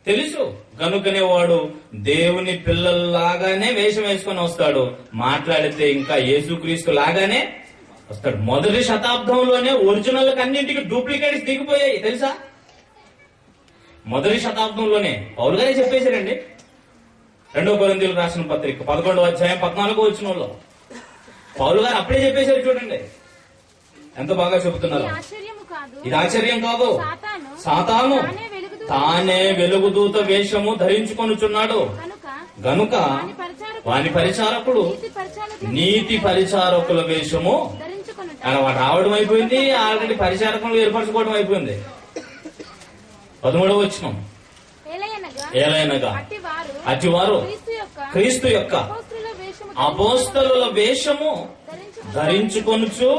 తెలుసు. కనుకనే వాడు దేవుని పిల్లల్లాగానే వేషం వేసుకొని వస్తాడు. మాట్లాడితే ఇంకా యేసుక్రీస్తు లాగానే వస్తాడు. మొదటి శతాబ్దంలోనే ఒరిజినల్ అన్నింటికి డూప్లికేట్స్ దిగిపోయాయి తెలుసా. మొదటి శతాబ్దంలోనే పౌలు గారే చెప్పేశారండి. 2 కొరింథీయులకు రాసిన పత్రిక 11వ అధ్యాయం 14వ వచనంలో పౌలు గారు అప్పుడే చెప్పేశారు. చూడండి ఎంత బాగా చెబుతున్నారు. ఇది ఆశ్చర్యం కాదు. సాతాను తానే వెలుగుదూత వేషము ధరించుకొనుచున్నాడు గనుక వాని పరిచారకుడు నీతి పరిచారకుల వేషము వాడు రావడం అయిపోయింది. ఆల్రెడీ పరిచారకులు ఏర్పరచుకోవడం అయిపోయింది. 13వ వచనం, ఏలైనగా అటివారు క్రీస్తు యొక్క అపోస్తలుల వేషము ధరించుకొనుచు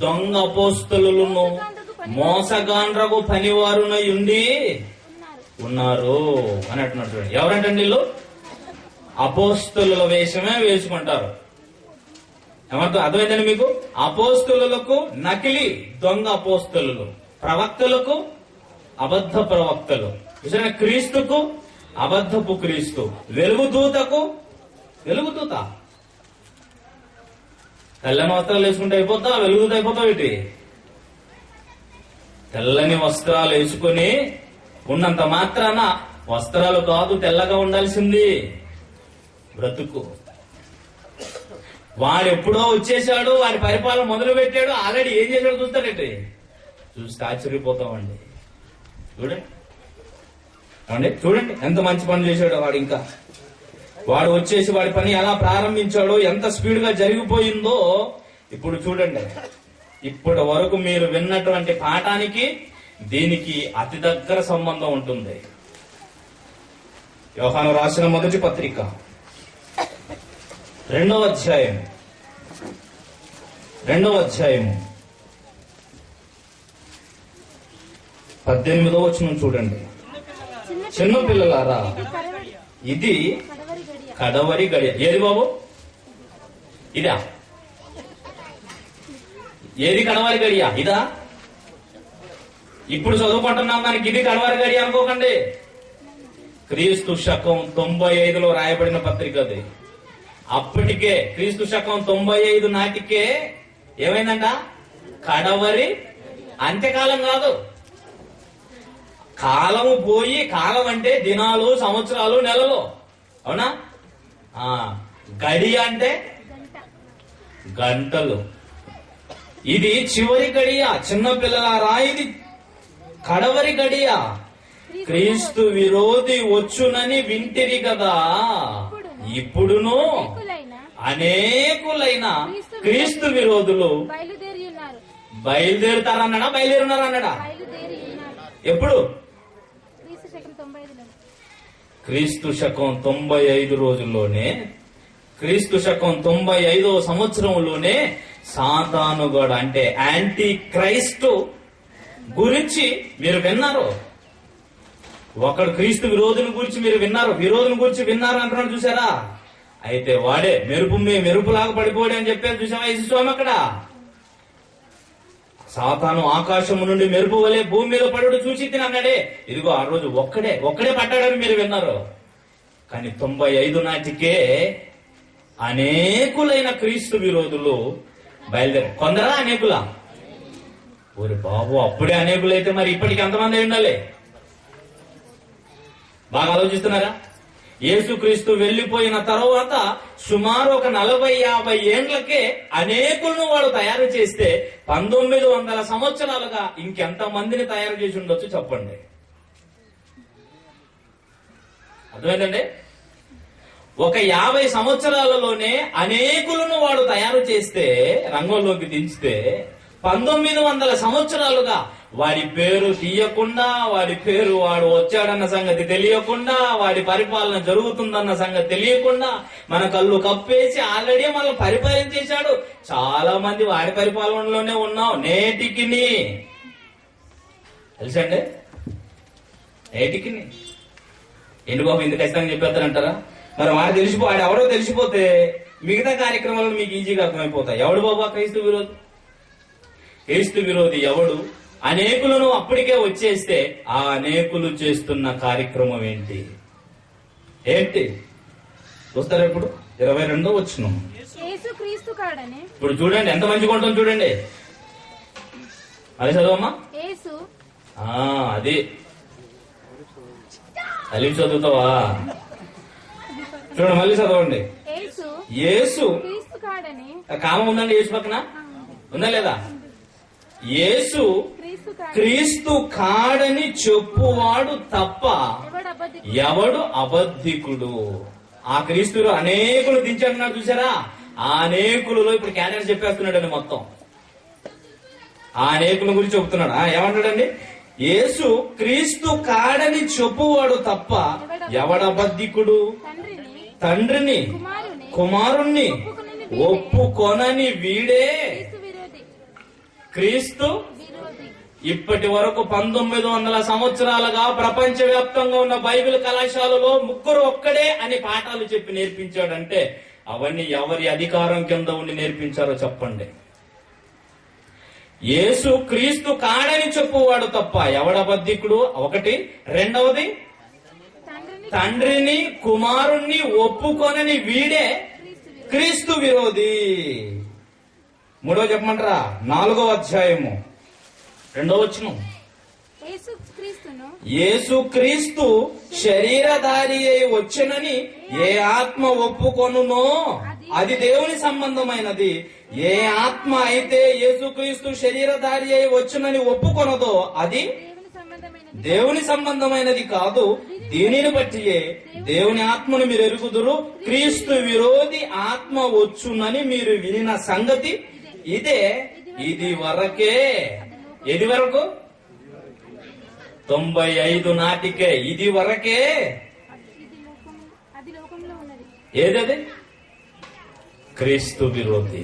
దొంగ అపోస్తలులను మోసగాండ్రకు పనివారునై ఉండి ఉన్నారు అని అంటున్నారు. చూడండి, ఎవరంటండి వీళ్ళు? అపోస్తలుల వేషమే వేసుకుంటారు. ఏమంటారు అర్థమైందండి మీకు? అపోస్తలులకు నకిలీ దొంగ అపోస్తలు, ప్రవక్తలకు అబద్ధ ప్రవక్తలు, క్రీస్తుకు అబద్ధపు క్రీస్తు, వెలుగుదూతకు వెలుగుదూత. తెల్లని వస్త్రాలు వేసుకుంటే అయిపోతా, వెలుగుదూత అయిపోతావు ఏంటి? తెల్లని వస్త్రాలు వేసుకుని ఉన్నంత మాత్రాన వస్త్రాలు కాదు తెల్లగా ఉండాల్సింది బ్రతుకు. వాడు ఎప్పుడో వచ్చేసాడు, వాడి పరిపాలన మొదలు పెట్టాడు, ఆల్రెడీ ఏం చేశాడు చూస్తాడండి. చూస్తే ఆశ్చర్యపోతామండి. చూడండి ఎంత మంచి పని చేశాడో వాడు. ఇంకా వాడు వచ్చేసి వాడి పని ఎలా ప్రారంభించాడో, ఎంత స్పీడ్ గా జరిగిపోయిందో ఇప్పుడు చూడండి. ఇప్పటి వరకు మీరు విన్నటువంటి పాఠానికి దీనికి అతి దగ్గర సంబంధం ఉంటుంది. యోహాను రాసిన మొదటి పత్రిక 2వ అధ్యాయం 18వ వచనం చూడండి. చిన్న పిల్లలారా, ఇది కడవరి గడియ. ఏది బాబు? ఇదా? ఏది కడవరి గడియ? ఇదా? ఇప్పుడు చదువుకుంటున్నాం దానికి ఇది కడవరి గడియ అనుకోకండి. క్రీస్తు శకం 95లో రాయబడిన పత్రిక అది. అప్పటికే క్రీస్తు శకం 95 నాటికే ఏమైందంట? కడవరి అంత్యకాలం కాదు. కాలము పోయి, కాలం అంటే దినాలు, సంవత్సరాలు, నెలలు, అవునా? గడియ అంటే గంటలు. ఇది చివరి గడియ. చిన్నపిల్లలారా, ఇది కడవరి గడియ. క్రీస్తు విరోధి వచ్చునని వింటిరి కదా. ఇప్పుడును అనేకులైన క్రీస్తు విరోధులు బయలుదేరుతారన్నాడా, బయలుదేరున్నారన్నాడా? ఎప్పుడు? క్రీస్తు శకం 95 రోజుల్లోనే, క్రీస్తు శకం 95వ సంవత్సరంలోనే సాతానుగాడు అంటే యాంటీ క్రైస్తు గురించి మీరు విన్నారు. ఒకడు క్రీస్తు విరోధుని గురించి మీరు విన్నారు, విరోధుని గురించి విన్నారు అంటున్నాడు. చూసారా? అయితే వాడే మెరుపులాగా పడిపోయాడు అని చెప్పారు. చూసావా యేసుస్వామి అక్కడ? సాతాను ఆకాశము నుండి మెరుపు వలె భూమి మీద పడుడు చూసి తినన్నాడే. ఇదిగో ఆ రోజు ఒక్కడే పడ్డాడని మీరు విన్నారు. కానీ 95 నాటికే అనేకులైన క్రీస్తు విరోధులు బయలుదేరారు. కొందరా అనేకులా? ఓరి బాబు, అప్పుడే అనేకులైతే మరి ఇప్పటికి ఎంతమంది అయి ఉండాలి? బాగా ఆలోచిస్తున్నారా? యేసుక్రీస్తు వెళ్లిపోయిన తర్వాత సుమారు ఒక 40-50 ఏండ్లకే అనేకులను వాడు తయారు చేస్తే 1900 సంవత్సరాలుగా ఇంకెంత మందిని తయారు చేసి ఉండొచ్చు చెప్పండి. అర్థమైందండి? ఒక 50 సంవత్సరాలలోనే అనేకులను వాడు తయారు చేస్తే, రంగంలోకి దించితే 1900 సంవత్సరాలుగా వాడి పేరు తీయకుండా, వాడి పేరు వాడు వచ్చాడన్న సంగతి తెలియకుండా, వాడి పరిపాలన జరుగుతుందన్న సంగతి తెలియకుండా మన కళ్ళు కప్పేసి ఆల్రెడీ మనల్ని పరిపాలించేశాడు. చాలా మంది వాడి పరిపాలనలోనే ఉన్నాం నేటికి. తెలుసండి? నేటికి. ఎందుకు బాబు ఇంత ఖచ్చితంగా చెప్పేస్తారంటారా? మరి వాడు ఎవడో తెలిసిపోతే మిగతా కార్యక్రమాలు మీకు ఈజీగా అర్థమైపోతాయి. ఎవడు బాబు క్రైస్తవ విరోధి? క్రీస్తు విరోధి ఎవడు? అనేకులను అప్పటికే వచ్చేస్తే ఆ అనేకులు చేస్తున్న కార్యక్రమం ఏంటి? చూస్తారా? ఇప్పుడు 22వ వచనం. ఇప్పుడు చూడండి ఎంత మంచిగా ఉంటుంది చూడండి. అది చదవమ్మా. అది అలిం చదువుతావా? చూడండి మళ్ళీ చదవండి. యేసు కామం ఉందండి యేసు పక్కన? ఉందా లేదా? యేసు క్రీస్తు కాడని చెప్పువాడు తప్ప ఎవడు అబద్ధికుడు. ఆ క్రీస్తులో అనేకులు దించాడు చూసారా? ఆ అనేకులలో ఇప్పుడు క్యాడర్ చెప్పేస్తున్నాడండి మొత్తం. ఆ అనేకుల గురించి చెబుతున్నాడు. ఏమంటాడండి? యేసు క్రీస్తు కాడని చెప్పువాడు తప్ప ఎవడబద్ధికుడు? తండ్రిని కుమారుణ్ణి ఒప్పుకొనని వీడే క్రీస్తు. ఇప్పటి వరకు 1900 సంవత్సరాలుగా ప్రపంచవ్యాప్తంగా ఉన్న బైబిల్ కళాశాలలో ముగ్గురు ఒక్కడే అని పాఠాలు చెప్పి నేర్పించాడంటే అవన్నీ ఎవరి అధికారం కింద ఉండి నేర్పించారో చెప్పండి. యేసు క్రీస్తు కాడని చెప్పువాడు తప్ప ఎవడబద్ధికుడు ఒకటి. రెండవది, తండ్రిని కుమారుణ్ణి ఒప్పుకొనని వీడే క్రీస్తు విరోధి. మూడో చెప్పమంటారా? 4వ అధ్యాయము 2వ వచనం. యేసు క్రీస్తు శరీరధారి అయి వచ్చునని ఏ ఆత్మ ఒప్పుకొనునో అది దేవుని సంబంధమైనది. ఏ ఆత్మ అయితే యేసుక్రీస్తు శరీరధారి అయి వచ్చునని ఒప్పుకొనదో అది దేవుని సంబంధమైనది కాదు. దీనిని బట్టియే దేవుని ఆత్మను మీరు ఎరుగుదురు. క్రీస్తు విరోధి ఆత్మ వచ్చునని మీరు వినిన సంగతి ఇదే. ఇది వరకే. ఏది వరకు? 95 నాటికే. ఇది వరకే. ఏదది? క్రీస్తు విరోధి.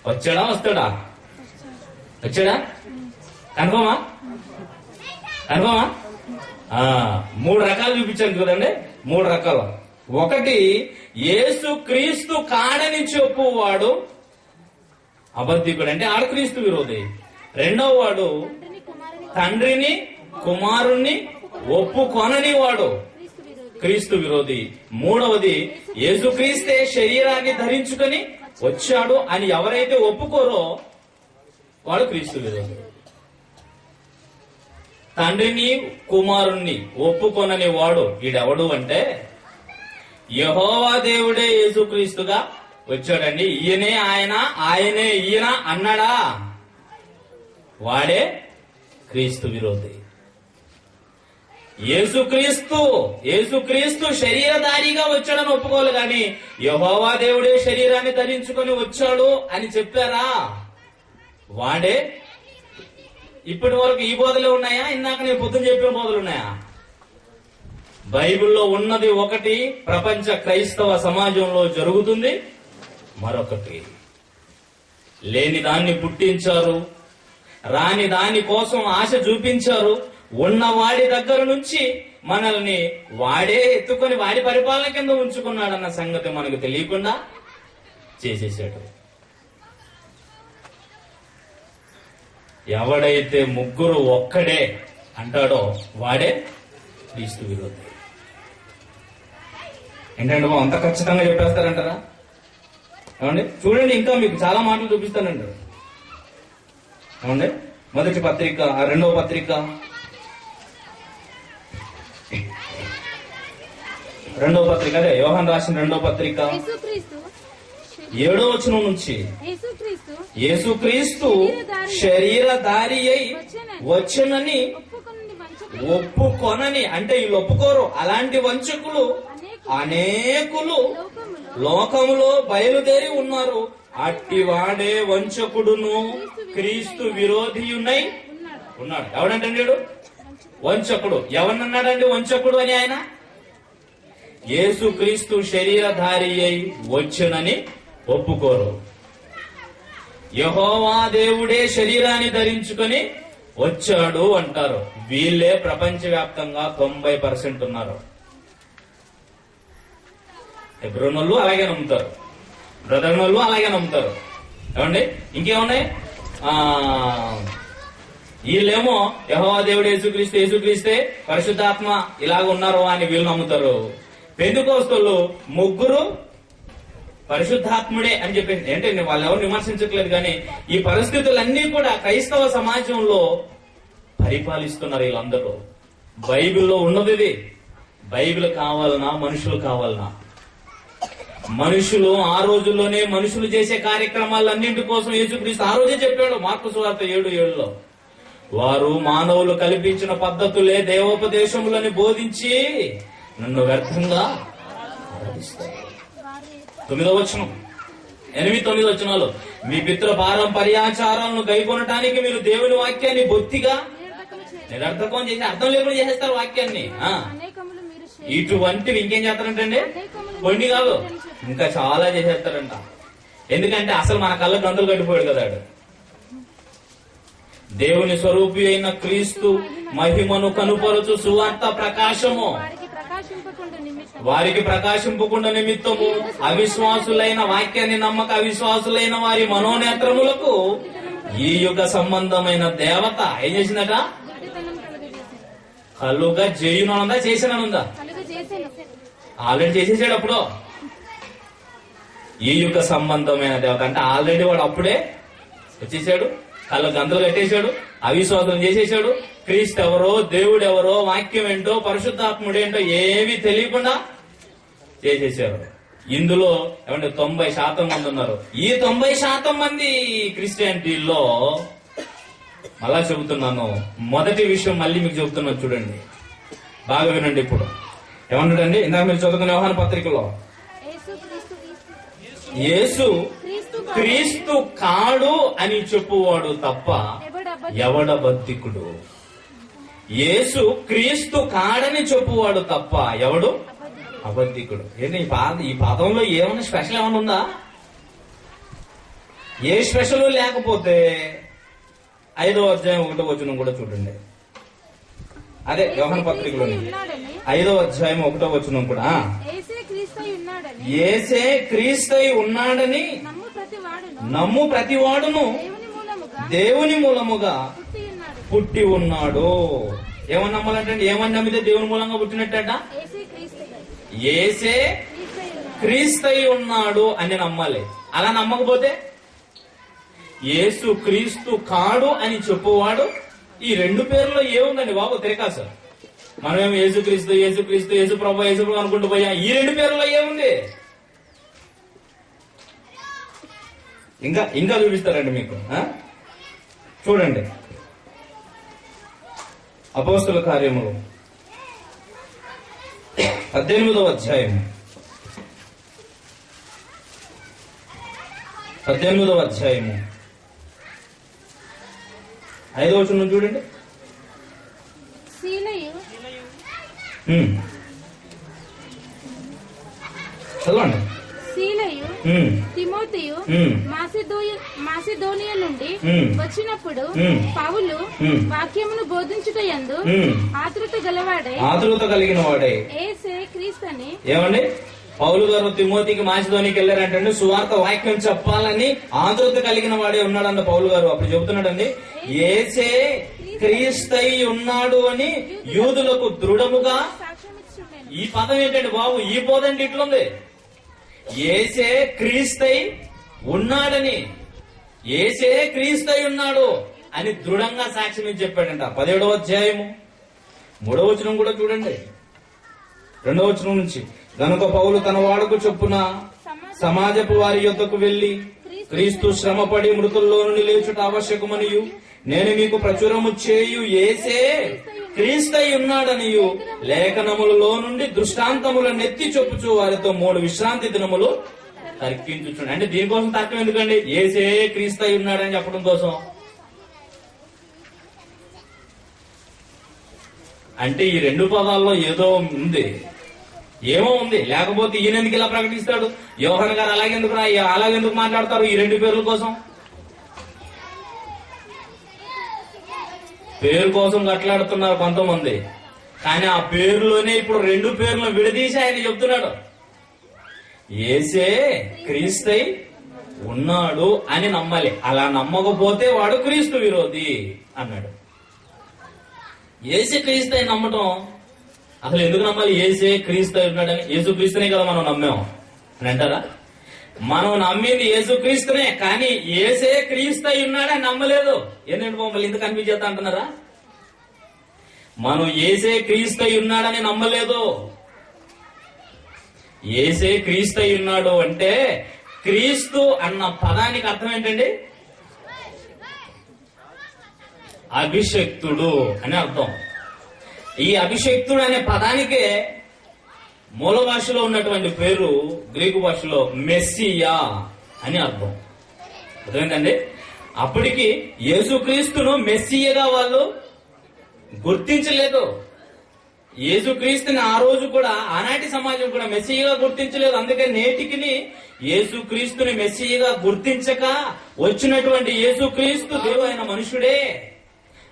వచ్చాడా? వస్తాడా? వచ్చాడా? కన్ఫర్మా? 3 రకాలు చూపించాను కదండి. 3 రకాలు. ఒకటి, యేసు క్రీస్తు కాడని చెప్పువాడు అబద్ధికుడు, అంటే ఆడ క్రీస్తు విరోధి. రెండవ వాడు తండ్రిని కుమారుణ్ణి ఒప్పుకొనని వాడు క్రీస్తు విరోధి. మూడవది, యేసుక్రీస్తే శరీరాన్ని ధరించుకొని వచ్చాడు అని ఎవరైతే ఒప్పుకోరో వాడు క్రీస్తు విరోధి. తండ్రిని కుమారుణ్ణి ఒప్పుకొనని వాడు వీడెవడు అంటే యెహోవా దేవుడే యేసుక్రీస్తుగా వచ్చాడండి. ఈయనే ఆయన, ఆయనే ఈయన అన్నాడా? వాడే క్రీస్తు విరోధి. యేసుక్రీస్తు శరీరధారిగా వచ్చాడని ఒప్పుకోవాలి కానీ యెహోవా దేవుడే శరీరాన్ని ధరించుకొని వచ్చాడు అని చెప్పారా? వాడే. ఇప్పటి వరకు ఈ బోధలే ఉన్నాయా? ఇందాక నేను పొద్దున చెప్పిన బోధలు ఉన్నాయా? బైబిల్లో ఉన్నది ఒకటి, ప్రపంచ క్రైస్తవ సమాజంలో జరుగుతుంది మరొకటి. లేని దాన్ని పుట్టించారు, రాని దాని కోసం ఆశ చూపించారు. ఉన్నవాడి దగ్గర నుంచి మనల్ని వాడే ఎత్తుకొని వాడి పరిపాలన కింద ఉంచుకున్నాడన్న సంగతి మనకు తెలియకుండా చేసేసాడు. ఎవడైతే ముగ్గురు ఒక్కడే అంటాడో వాడే క్రీస్తు విరోధి. ఏంటంటే బాబు అంత ఖచ్చితంగా చెప్పేస్తారంటారా? ఏమండి చూడండి, ఇంకా మీకు చాలా మాటలు చూపిస్తానండి. ఏమండి మొదటి పత్రిక, రెండవ పత్రిక, అదే యోహాను రాసిన రెండవ పత్రిక 7వ వచనం నుంచి, యేసుక్రీస్తు శరీరధారి అయి వచ్చునని ఒప్పుకొనని, అంటే వీళ్ళు ఒప్పుకోరు. అలాంటి వంచకులు అనేకులు లోకములో బయలుదేరి ఉన్నారు. అట్టివాడే వంచకుడును క్రీస్తు విరోధియునై ఉన్నాడు. ఎవడంటే వంచకుడు? ఎవరినన్నాడండి వంచకుడు అని? ఆయన యేసుక్రీస్తు శరీరధారి అయి వచ్చునని ఒప్పుకోరు. యెహోవా దేవుడే శరీరాన్ని ధరించుకొని వచ్చాడు అంటారు. వీళ్ళే ప్రపంచవ్యాప్తంగా 90% ఉన్నారు. హెబ్రోనోళ్ళు అలాగే నమ్ముతారు, బ్రదర్నోళ్ళు అలాగే నమ్ముతారు. ఏమండి ఇంకేమున్నాయి? వీళ్ళేమో యెహోవా దేవుడు యేసుక్రీస్తే పరిశుద్ధాత్మ ఇలాగ ఉన్నారు అని వీళ్ళు నమ్ముతారు. పెంతెకోస్తోళ్ళు ముగ్గురు పరిశుద్ధాత్ముడే అని చెప్పేసి, అంటే వాళ్ళు ఎవరు విమర్శించట్లేదు, కానీ ఈ పరిస్థితులన్నీ కూడా క్రైస్తవ సమాజంలో పరిపాలిస్తున్నారు వీళ్ళందరూ. బైబిల్లో ఉన్నది ఇది. బైబిల్ కావాలనా మనుషులు కావాలనా? మనుషులు ఆ రోజుల్లోనే మనుషులు చేసే కార్యక్రమాలన్నింటి కోసం యేసుక్రీస్తు ఆ రోజే చెప్పాడు. మార్కు సువార్త 7:7లో వారు మానవులు కల్పించిన పద్ధతులే దేవోపదేశములని బోధించి నన్ను వ్యర్థంగా ఆరాధిస్తారు. 9వ వచనం, 8-9 వచనాలు, మీ పితృ పారంపర్యాచారాలను గైకొనటానికి మీరు దేవుని వాక్యాన్ని బొత్తిగా నిరర్థకం చేసి అర్థం లేకుండా చేసేస్తారు వాక్యాన్ని. ఇటువంటివి ఇంకేం చేస్తారంటండి? కొన్ని కాదు, ఇంకా చాలా చేసేస్తారంట. ఎందుకంటే అసలు మన కళ్ళ గంతులు కట్టిపోయాడు కదా. దేవుని స్వరూపి అయిన క్రీస్తు మహిమను కనుపరచు సువార్త ప్రకాశము వారికి ప్రకాశింపకుండా నిమిత్తము అవిశ్వాసులైన వాక్యాన్ని నమ్మక అవిశ్వాసులైన వారి మనోనేత్రములకు ఈ యుగ సంబంధమైన దేవత ఏం చేసిందట? కలుగా చేయునందా చేసినందా? ఆల్రెడీ చేసేసాడు అప్పుడు. ఈ యుగ సంబంధమైన దేవత అంటే ఆల్రెడీ వాడు అప్పుడే వచ్చేసాడు, కళ్ళు గంతలు కట్టేశాడు, అవిశ్వాసం చేసేసాడు. క్రీస్తు ఎవరో, దేవుడు ఎవరో, వాక్యం ఏంటో, పరిశుద్ధాత్ముడు ఏంటో ఏమీ తెలియకుండా చేసేసారు. ఇందులో ఏమంటే 90% మంది ఉన్నారు. ఈ 90% మంది క్రిస్టియానిటీలో మళ్ళా చెబుతున్నాను, మొదటి విషయం మళ్ళీ మీకు చెబుతున్నాను, చూడండి బాగా వినండి. ఇప్పుడు ఏమన్నాడండి? ఇందాక మీరు చదువుకున్న యోహాను పత్రికలో, యేసు క్రీస్తు కాడు అని చెప్పువాడు తప్ప ఎవడబద్ధికుడు. యేసు క్రీస్తు కాడని చెప్పువాడు తప్ప ఎవడు అబద్ధికుడు. ఏంటి ఈ పదంలో ఏమైనా స్పెషల్ ఏమైనా ఉందా? ఏ స్పెషల్ లేకపోతే 5వ అధ్యాయం 1వ వచనం కూడా చూడండి. అదే యోహాను పత్రికలోని 5వ అధ్యాయం 1వ వచనం కూడా, యేసే క్రీస్తై ఉన్నాడని నమ్ము ప్రతివాడును దేవుని మూలముగా పుట్టి ఉన్నాడు. ఏమని నమ్మాలంటే, ఏమని నమ్మితే దేవుని మూలంగా పుట్టినట్టట? యేసే క్రీస్తై ఉన్నాడు అని నమ్మాలి. అలా నమ్మకపోతే యేసు క్రీస్తు కాడు అని చెప్పువాడు. ఈ 2 పేర్లో ఏముందండి బాబు తిరకాసు? మనమేమో యేసుక్రీస్తు యేసుక్రీస్తు యేసు ప్రభు యేసు ప్రభు అనుకుంటూ పోయా. ఈ 2 పేర్లో ఏముంది? ఇంకా చూపిస్తారండి మీకు. చూడండి అపోస్తల కార్యములు 18వ అధ్యాయం 5వ వచనం చూడండి. చదవండి. తిమోతియు మాసిదోనియా నుండి వచ్చినప్పుడు పౌలు వాక్యమును బోధించుటయందు ఆతృత కలిగిన వాడే యేసే క్రీస్తుని. ఏమండి? పౌలు గారు తిమోతికి మాసిదోనికి వెళ్ళారంటే సువార్త వాక్యం చెప్పాలని ఆతృత కలిగిన వాడే ఉన్నాడంట పౌలు గారు. అప్పుడు చెబుతున్నాడండి, యేసే క్రీస్తై ఉన్నాడు అని యూదులకు దృఢముగా ఈ పదం ఏంటండి బాబు, ఈ బోధండి ఇట్లుంది. యేసే క్రీస్తై ఉన్నాడని, యేసే క్రీస్తై ఉన్నాడు అని దృఢంగా సాక్ష్యం ఇచ్చి చెప్పాడంట. 17వ అధ్యాయము 3వ వచనం కూడా చూడండి, 2వ వచనం నుంచి. గనుక పౌలు తన వాడుకు చొప్పున సమాజపు వారి యొద్దకు వెళ్లి క్రీస్తు శ్రమపడి మృతుల్లో నుండి లేచుట ఆవశ్యకమనియు నేను మీకు ప్రచురము చేయు యేసే క్రీస్తై ఉన్నాడనియు లేఖనములలో నుండి దృష్టాంతముల నెత్తి చొప్పుచు వారితో 3 విశ్రాంతి దినములు తర్కించుచుండి. అంటే దీనికోసం తర్కం ఎందుకండి? యేసే క్రీస్తై ఉన్నాడని చెప్పడం కోసం. అంటే ఈ 2 పదాల్లో ఏదో ఉంది, ఏమో ఉంది. లేకపోతే ఈయన ఎందుకు ఇలా ప్రకటిస్తాడు? యోహాను గారు అలాగెందుకు మాట్లాడతారు ఈ 2 పేర్ల కోసం? పేరు కోసం కట్లాడుతున్నారు కొంతమంది, కానీ ఆ పేరులోనే ఇప్పుడు 2 పేర్లను విడదీసి ఆయన చెప్తున్నాడు. యేసే క్రీస్తై ఉన్నాడు అని నమ్మాలి. అలా నమ్మకపోతే వాడు క్రీస్తు విరోధి అన్నాడు. యేసే క్రీస్తై నమ్మటం అసలు ఎందుకు నమ్మాలి? యేసే క్రీస్తై ఉన్నాడని. యేసు క్రీస్తునే కదా మనం నమ్మాం అని అంటారా? మనం నమ్మింది యేసు క్రీస్తునే, కానీ యేసే క్రీస్తై ఉన్నాడని నమ్మలేదు. ఏంటంటే మమ్మల్ని ఇంత కన్ఫ్యూజ్ చేస్తా అంటున్నారా? మనం యేసే క్రీస్తై ఉన్నాడని నమ్మలేదు. యేసే క్రీస్తై ఉన్నాడు అంటే క్రీస్తు అన్న పదానికి అర్థం ఏంటండి? అభిషక్తుడు అని అర్థం. ఈ అభిషక్తుడు అనే పదానికే మూల భాషలో ఉన్నటువంటి పేరు గ్రీకు భాషలో మెస్సియా అని అర్థం. అర్థమైందండి? అప్పటికి యేసుక్రీస్తును మెస్సియగా వాళ్ళు గుర్తించలేదు. యేసుక్రీస్తుని ఆ రోజు కూడా, ఆనాటి సమాజం కూడా మెస్సియగా గుర్తించలేదు. అందుకే నేటికి యేసుక్రీస్తుని మెస్సియగా గుర్తించక వచ్చినటువంటి యేసుక్రీస్తు దేవుడు, ఆయన మనుషుడే,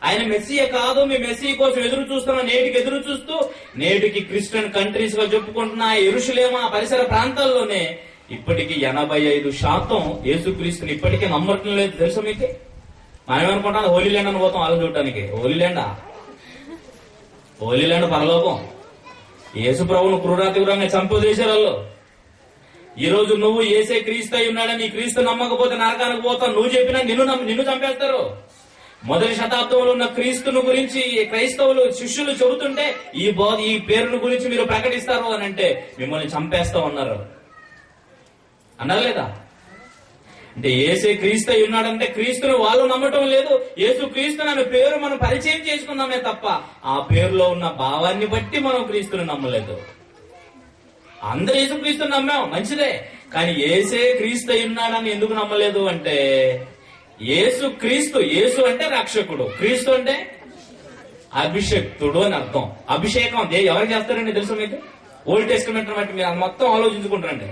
ఆయన మెస్సియ కాదు, మీ మెస్సియ కోసం ఎదురు చూస్తున్నా, నేటికి ఎదురు చూస్తూ నేటికి క్రిస్టియన్ కంట్రీస్ గా చెప్పుకుంటున్న యెరూషలేము ఆ పరిసర ప్రాంతాల్లోనే ఇప్పటికి 85% యేసుక్రీస్తుని ఇప్పటికీ నమ్మటం లేదు. తెలుసా మీకు? మనం ఏమనుకుంటాం హోలీ ల్యాండ్ అని పోతాం ఆలో చూడటానికి. హోలీ ల్యాండ్ పరలోకం. యేసు ప్రభువును క్రూరాతిగురంగా చంపదేశారు వాళ్ళు. ఈ రోజు నువ్వు యేసే క్రీస్తై ఉన్నాడని, ఈ క్రీస్తు నమ్మకపోతే నరకానికి పోతావు. నువ్వు చెప్పినా నిన్ను చంపేస్తారు. మొదటి శతాబ్దంలో ఉన్న క్రీస్తును గురించి క్రైస్తవులు శిష్యులు చెబుతుంటే ఈ పేరును గురించి మీరు ప్రకటిస్తారు అని అంటే మిమ్మల్ని చంపేస్తా ఉన్నారు అన్నారు లేదా? అంటే యేసే క్రీస్తై ఉన్నాడంటే క్రీస్తును వాళ్ళు నమ్మటం లేదు. యేసు క్రీస్తు అనే పేరు మనం పరిచయం చేసుకున్నామే తప్ప ఆ పేరులో ఉన్న భావాన్ని బట్టి మనం క్రీస్తుని నమ్మలేదు. అందరూ యేసు క్రీస్తుని నమ్మాం, మంచిదే. కానీ యేసే క్రీస్తై ఉన్నాడని ఎందుకు నమ్మలేదు అంటే యేసు క్రీస్తు, యేసు అంటే రక్షకుడు, క్రీస్తు అంటే అభిషక్తుడు అని అర్థం. అభిషేకం ఎవరు చేస్తారండి తెలుసు మీకు? ఓల్డ్ టెస్టమెంట్ బట్టి మీరు మొత్తం ఆలోచించుకుంటారండి.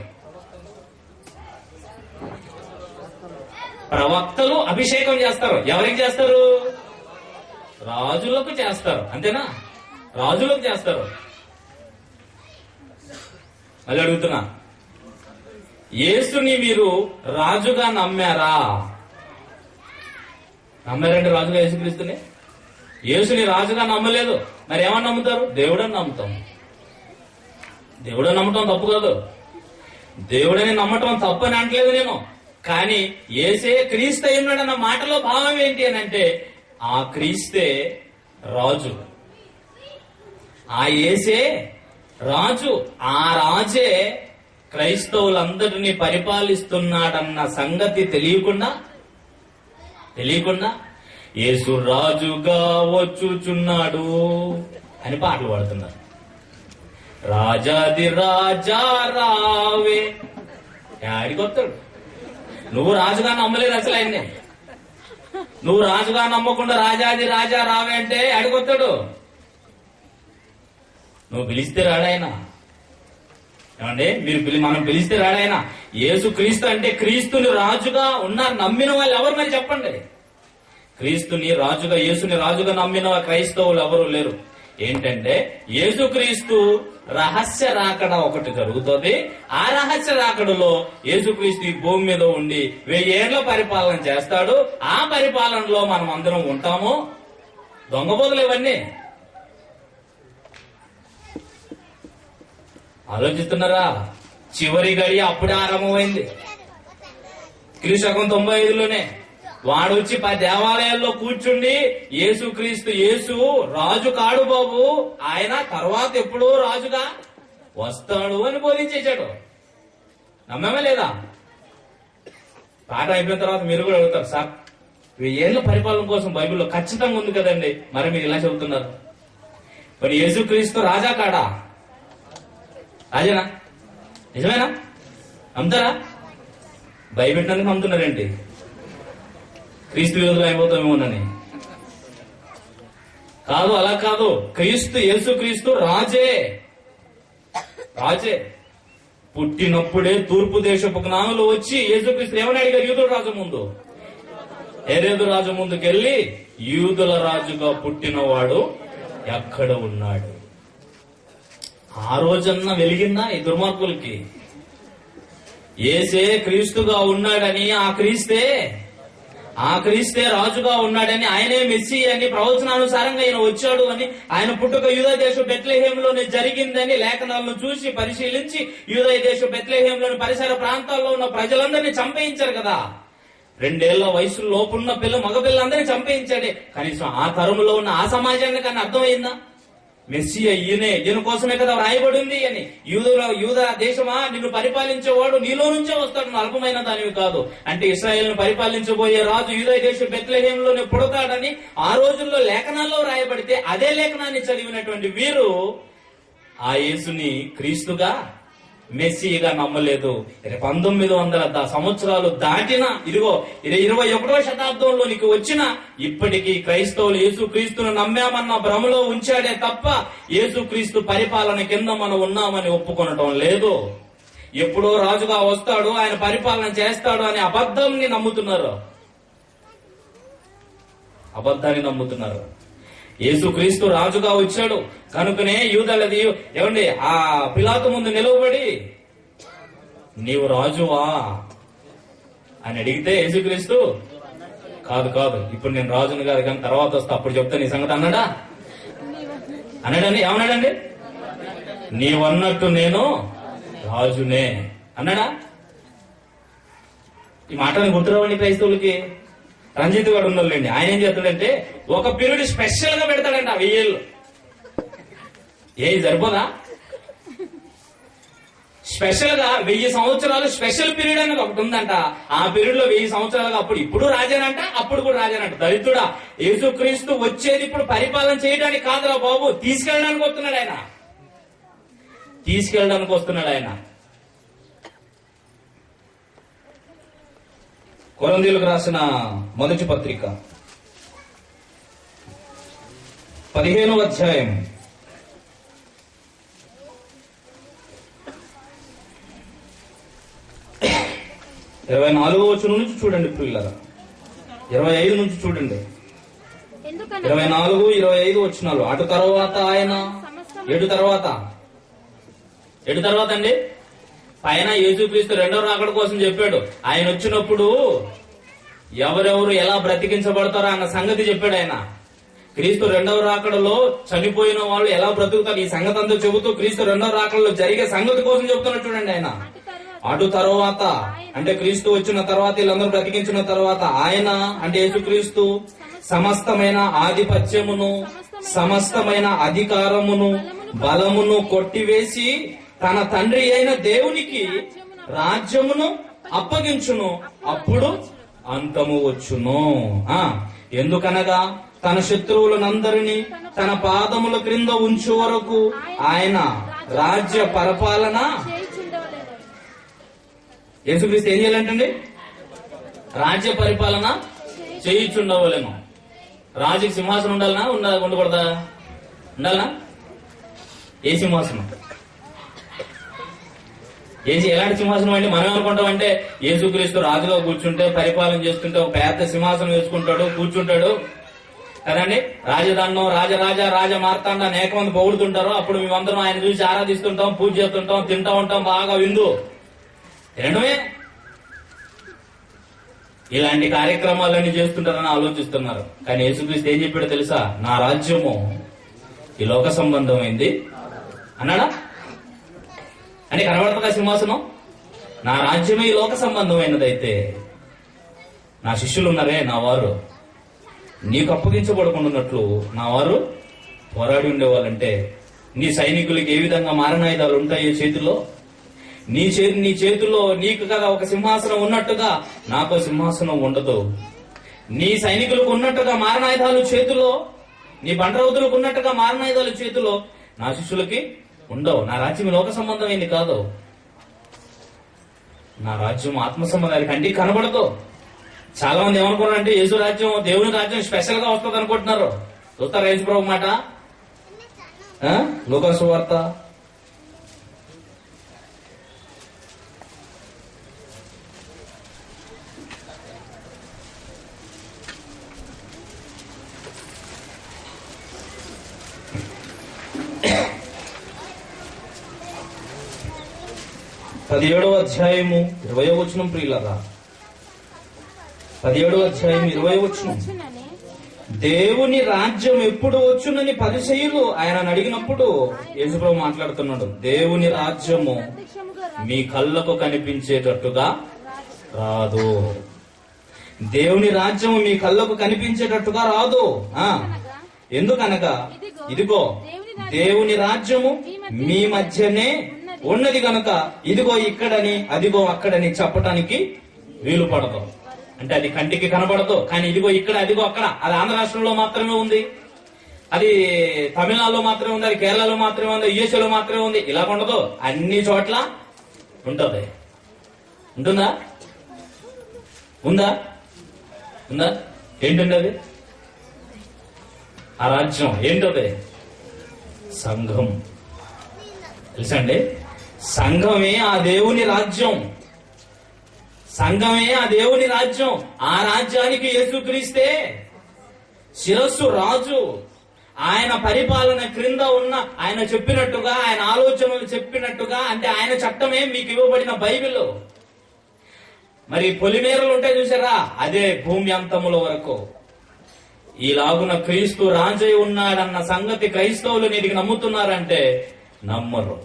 ప్రవక్తలు అభిషేకం చేస్తారు. ఎవరికి చేస్తారు? రాజులకు చేస్తారు. అంతేనా? రాజులకు చేస్తారు. మళ్ళీ అడుగుతున్నా, యేసుని మీరు రాజుగా నమ్మారా? నమ్మారండి రాజుగా యేసుక్రీస్తుని? యేసుని రాజుగా నమ్మలేదు. మరి ఏమని నమ్ముతారు? దేవుడని నమ్ముతాం. దేవుడని నమ్మటం తప్పు కాదు, దేవుడని నమ్మటం తప్పు అని అంటలేదు నేను. కానీ యేసే క్రీస్తు ఉన్నాడన్న మాటలో భావం ఏంటి అని అంటే ఆ క్రీస్తే రాజు, ఆ యేసే రాజు, ఆ రాజే క్రైస్తవులందరినీ పరిపాలిస్తున్నాడన్న సంగతి తెలియకుండా యేసు రాజుగా వచ్చుచున్నాడు అని పాటలు పాడుతున్నారు. రాజాది రాజా రావే. ఆడికొస్తాడు. నువ్వు రాజుగా నమ్మలేదు అసలు ఆయన్ని. నువ్వు రాజుగా నమ్మకుండా రాజాది రాజా రావే అంటే ఆడికొస్తాడు. నువ్వు పిలిస్తే రాడాయన. ఏమండి మనం పిలిస్తే రాడాయన. యేసు క్రీస్తు అంటే క్రీస్తుని రాజుగా ఉన్నారు నమ్మిన వాళ్ళు ఎవరు మరి చెప్పండి? క్రీస్తుని రాజుగా, యేసుని రాజుగా నమ్మిన క్రైస్తవులు ఎవరు లేరు. ఏంటంటే యేసుక్రీస్తు రహస్య రాకడ ఒకటి జరుగుతుంది. ఆ రహస్య రాకడలో యేసుక్రీస్తు ఈ భూమి మీద ఉండి 1000 ఏళ్ల పరిపాలన చేస్తాడు. ఆ పరిపాలనలో మనం అందరం ఉంటాము. దొంగబోతులు ఇవన్నీ. ఆలోచిస్తున్నారా? చివరి గడియ అప్పుడే ఆరంభమైంది. క్రీస్తకం 95లోనే వాడు వచ్చి 10 దేవాలయాల్లో కూర్చుండి యేసు రాజు కాడు బాబు, ఆయన తర్వాత ఎప్పుడో రాజుగా వస్తాడు అని బోధించేశాడు. నమ్మమే లేదా? పాట అయిపోయిన తర్వాత మీరు కూడా అడుగుతారు, సార్ 1000 ఏళ్ల పరిపాలన కోసం బైబిల్లో ఖచ్చితంగా ఉంది కదండి, మరి మీరు ఇలా చెబుతున్నారు. మరి యేసుక్రీస్తు రాజా కాడా? రాజేనా? నిజమేనా? నమ్ముతారా? భయపెట్టినందుకు నమ్ముతున్నారేంటి? క్రీస్తు విరోధులు అయిపోతామేమోనని కాదు, అలా కాదు. యేసుక్రీస్తు రాజే. పుట్టినప్పుడే తూర్పు దేశపు జ్ఞానులు వచ్చి యేసుక్రీస్తు ఏమని అడిగారు? యూదుల రాజు ముందు, హెరోదు రాజు ముందుకెళ్లి, యూదుల రాజుగా పుట్టినవాడు ఎక్కడ ఉన్నాడు? ఆ రోజన్నా వెలిగిందా ఈ దుర్మార్గులకి? యేసే క్రీస్తుగా ఉన్నాడని, ఆ క్రీస్తే రాజుగా ఉన్నాడని, ఆయనే మెస్సీ అని, ప్రవచనానుసారంగా ఆయన వచ్చాడు అని, ఆయన పుట్టుక యూదా దేశం బెత్లెహేంలోనే జరిగిందని లేఖనాలను చూసి పరిశీలించి యూదా దేశం బెత్లెహేంలోని పరిసర ప్రాంతాల్లో ఉన్న ప్రజలందరినీ చంపేయించారు కదా. 2 ఏళ్ల వయసు లోపున్న మగపిల్లలందరినీ చంపేయించాడే. కనీసం ఆ తరంలో ఉన్న ఆ సమాజానికి కన్నా అర్థమైందా? మెస్సియా ఈయన కోసమే కదా రాయబడింది అని. యూదా దేశమా, నిన్ను పరిపాలించేవాడు నీలో నుంచే వస్తాడు, నువ్వు అల్పమైన దానివి కాదు. అంటే ఇశ్రాయేలును పరిపాలించబోయే రాజు యూదా దేశం బెత్లెహేంలోనే పుడతాడని ఆ రోజుల్లో లేఖనాల్లో రాయబడితే అదే లేఖనాన్ని చదివినటువంటి వీరు ఆ యేసుని క్రీస్తుగా, మెస్సీగా నమ్మలేదు. 1900 సంవత్సరాలు దాటిన, ఇదిగో 21వ శతాబ్దంలోనికి వచ్చిన ఇప్పటికీ క్రైస్తవులు యేసుక్రీస్తును నమ్మామన్న భ్రమలో ఉంచాడే తప్ప యేసుక్రీస్తు పరిపాలన కింద మనం ఉన్నామని ఒప్పుకొనటం లేదు. ఎప్పుడో రాజుగా వస్తాడు, ఆయన పరిపాలన చేస్తాడు అనే అబద్ధాన్ని నమ్ముతున్నారు. యేసుక్రీస్తు రాజుగా వచ్చాడు కనుకనే యూదులది ఏమండి ఆ పిలాతు ముందు నిలవబడి, నీవు రాజువా అని అడిగితే యేసుక్రీస్తు కాదు, ఇప్పుడు నేను రాజును కాదు కానీ తర్వాత వస్తా, అప్పుడు చెప్తా నీ సంగతి అన్నాడండి. ఏమన్నాడండి? నీవన్నట్టు నేను రాజునే అన్నాడా? ఈ మాటను గుర్తురావండి క్రైస్తవులకి. రంజిత్ గారు ఉన్నోళ్ళండి, ఆయన ఏం చేస్తాడంటే ఒక పీరియడ్ స్పెషల్ గా పెడతాడండి. ఆ 1000 ఏళ్ళు సరిపోదా? స్పెషల్ గా 1000 సంవత్సరాలు స్పెషల్ పీరియడ్ అనేది ఒకటి ఉందంట. ఆ పీరియడ్ లో 1000 సంవత్సరాలుగా ఇప్పుడు రాజానంట, అప్పుడు కూడా రాజానంట. దళితుడా, యేసుక్రీస్తు వచ్చేది ఇప్పుడు పరిపాలన చేయడానికి కాదురా బాబు, తీసుకెళ్ళడానికి వస్తున్నాడు ఆయన. కొరింథీయులకు రాసిన మొదటి పత్రిక 15వ అధ్యాయం 24వ వచనం నుంచి చూడండి పిల్లరా, 25 నుంచి చూడండి. 24, 25 వచనాలు. అటు తర్వాత ఆయన ఎటు తర్వాత అండి పైన యేసుక్రీస్తు రెండవ రాకడ కోసం చెప్పాడు. ఆయన వచ్చినప్పుడు ఎవరెవరు ఎలా బ్రతికించబడతారో అన్న సంగతి చెప్పాడు ఆయన. క్రీస్తు రెండవ రాకడలో చనిపోయిన వాళ్ళు ఎలా బ్రతుకుతారు ఈ సంగతి అంతా చెబుతూ క్రీస్తు రెండవ రాకడలో జరిగే సంగతి కోసం చెబుతున్నాడు చూడండి ఆయన. అటు తర్వాత అంటే క్రీస్తు వచ్చిన తర్వాత వీళ్ళందరూ బ్రతికించిన తర్వాత ఆయన అంటే యేసుక్రీస్తు సమస్తమైన ఆధిపత్యమును, సమస్తమైన అధికారమును, బలమును కొట్టివేసి తన తండ్రి అయిన దేవునికి రాజ్యమును అప్పగించును. అప్పుడు అంతము వచ్చును. ఎందుకనగా తన శత్రువులనందరినీ తన పాదముల క్రింద ఉంచు వరకు ఆయన రాజ్య పరిపాలన. యేసుక్రీస్తు ఏం చేయాలంటండి? రాజ్య పరిపాలన చేయించుండవలేము. రాజుకి సింహాసనం ఉండాలనా ఉండకూడదా? ఉండాలనా? ఏ సింహాసనం? ఎలాంటి సింహాసనం అండి? మనం ఏమనుకుంటామంటే యేసుక్రీస్తు రాజుగా కూర్చుంటే పరిపాలన చేస్తుంటే ఒక పెద్ద సింహాసనం వేసుకుంటాడు, కూర్చుంటాడు కదండి. రాజదండం, రాజ మార్తాండ అనేక మంది పొగుడుతుంటారు. అప్పుడు మేమందరం ఆయన చూసి ఆరాధిస్తుంటాం, పూజ చేస్తుంటాం, తింటా ఉంటాం, బాగా విందు తినడమే. ఇలాంటి కార్యక్రమాలన్నీ చేస్తుంటారని ఆలోచిస్తున్నారు. కానీ యేసుక్రీస్తు ఏం చెప్పాడో తెలుసా? నా రాజ్యము ఈ లోక సంబంధమైంది అన్నాడా? అంటే కనబడతా సింహాసనం? నా రాజ్యమే ఈ లోక సంబంధమైనదైతే నా శిష్యులు ఉన్నారే, నా వారు నీకు అప్పగించబడకుండాన్నట్లు నా వారు పోరాడి ఉండేవాళ్ళంటే, నీ సైనికులకి ఏ విధంగా మారణాయుధాలు ఉంటాయో చేతిలో, నీ చేతిలో నీకు కదా ఒక సింహాసనం ఉన్నట్టుగా నాకు సింహాసనం ఉండదు. నీ సైనికులకు ఉన్నట్టుగా మారణాయుధాలు చేతిలో, నీ బండరౌతులకు ఉన్నట్టుగా మారణాయుధాలు చేతిలో నా శిష్యులకి ఉండవు. నా రాజ్యం లోక సంబంధమైంది కాదు. నా రాజ్యం ఆత్మ సంబంధాలు కంటికి కనబడదు. చాలా మంది ఏమనుకున్నారంటే యేసు రాజ్యం, దేవుని రాజ్యం స్పెషల్ గా వస్తుంది అనుకుంటున్నారు. చూస్తారా యేసు ప్రభు మాట? లూకాసు సువార్త 17వ అధ్యాయము 20వ వచనం. ప్రియులారా, 17వ అధ్యాయం 20వ వచనం. దేవుని రాజ్యం ఎప్పుడు వచ్చునని పరిసయ్యులు ఆయన అడిగినప్పుడు యేసుప్రభు మాట్లాడుతున్నాడు. దేవుని రాజ్యము మీ కళ్ళకు కనిపించేటట్టుగా రాదు. దేవుని రాజ్యము మీ కళ్ళకు కనిపించేటట్టుగా రాదు. ఎందుకనగా ఇదిగో దేవుని రాజ్యము మీ మధ్యనే ఉన్నది కనుక ఇదిగో ఇక్కడని అదిగో అక్కడని చెప్పటానికి వీలు పడదు. అంటే అది కంటికి కనబడదు, కానీ ఇదిగో ఇక్కడ అదిగో అక్కడ. అది ఆంధ్ర రాష్ట్రంలో మాత్రమే ఉంది, అది తమిళనాడులో మాత్రమే ఉంది, అది కేరళలో మాత్రమే ఉంది, యుఎస్ఏలో మాత్రమే ఉంది. ఇలా ఉండదు, అన్ని చోట్ల ఉంటది. ఉంటుందా? ఉందా? ఉందా? ఏంటండి అది? ఆ రాజ్యం ఏంటది? సంఘం. తెలుసండి, సంఘమే ఆ దేవుని రాజ్యం. సంఘమే ఆ దేవుని రాజ్యం. ఆ రాజ్యానికి యేసుక్రీస్తే శిరస్సు, రాజు. ఆయన పరిపాలన క్రింద ఉన్న ఆయన చెప్పినట్టుగా, ఆయన ఆలోచనలు చెప్పినట్టుగా, అంటే ఆయన చట్టమే మీకు ఇవ్వబడిన బైబిల్. మరి పొలిమేరలు ఉంటాయి చూసారా, అదే భూమి అంతముల వరకు. ఈలాగున క్రీస్తు రాజై ఉన్నాడన్న సంగతి క్రైస్తవులు నేటికి నమ్ముతున్నారంటే నమ్మరు.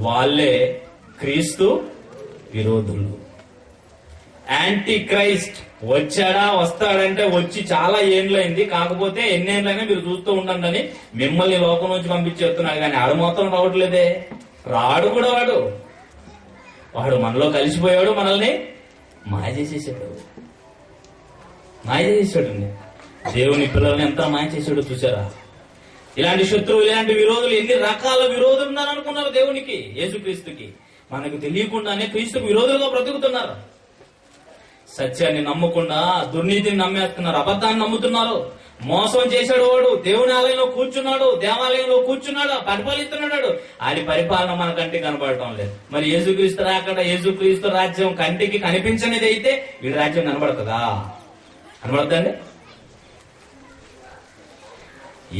వాళ్ళే క్రీస్తు విరోధులు. యాంటీ క్రైస్ట్ వచ్చాడా, వస్తాడంటే వచ్చి చాలా ఏండ్లైంది. కాకపోతే ఎన్నేళ్ళైనా మీరు చూస్తూ ఉండండి, మిమ్మల్ని లోకం నుంచి పంపించేస్తున్నాడు. కానీ ఆడు మాత్రం రావట్లేదే. రాడు కూడా వాడు మనలో కలిసిపోయాడు, మనల్ని మాయ చేసేసాడు. దేవుని పిల్లల్ని ఎంత మాయ చేశాడు చూసారా? ఇలాంటి శత్రువులు, ఇలాంటి విరోధులు, ఎన్ని రకాల విరోధులు ఉన్నారని అనుకున్నారు దేవునికి, యేసుక్రీస్తుకి. మనకు తెలియకుండానే క్రీస్తుకు విరోధులుగా బ్రతుకుతున్నారు. సత్యాన్ని నమ్మకుండా దుర్నీతిని నమ్మేస్తున్నారు, అబద్ధాన్ని నమ్ముతున్నారు. మోసం చేశాడు వాడు. దేవుని ఆలయంలో కూర్చున్నాడు, దేవాలయంలో కూర్చున్నాడు, పరిపాలిస్తున్నాడు. ఆడి పరిపాలన మన కంటికి కనబడటం లేదు. మరి యేసుక్రీస్తు రాకడ, యేసుక్రీస్తు రాజ్యం కంటికి కనిపించనిది అయితే వీడి రాజ్యం కనబడుతుందా? కనబడద్దండి.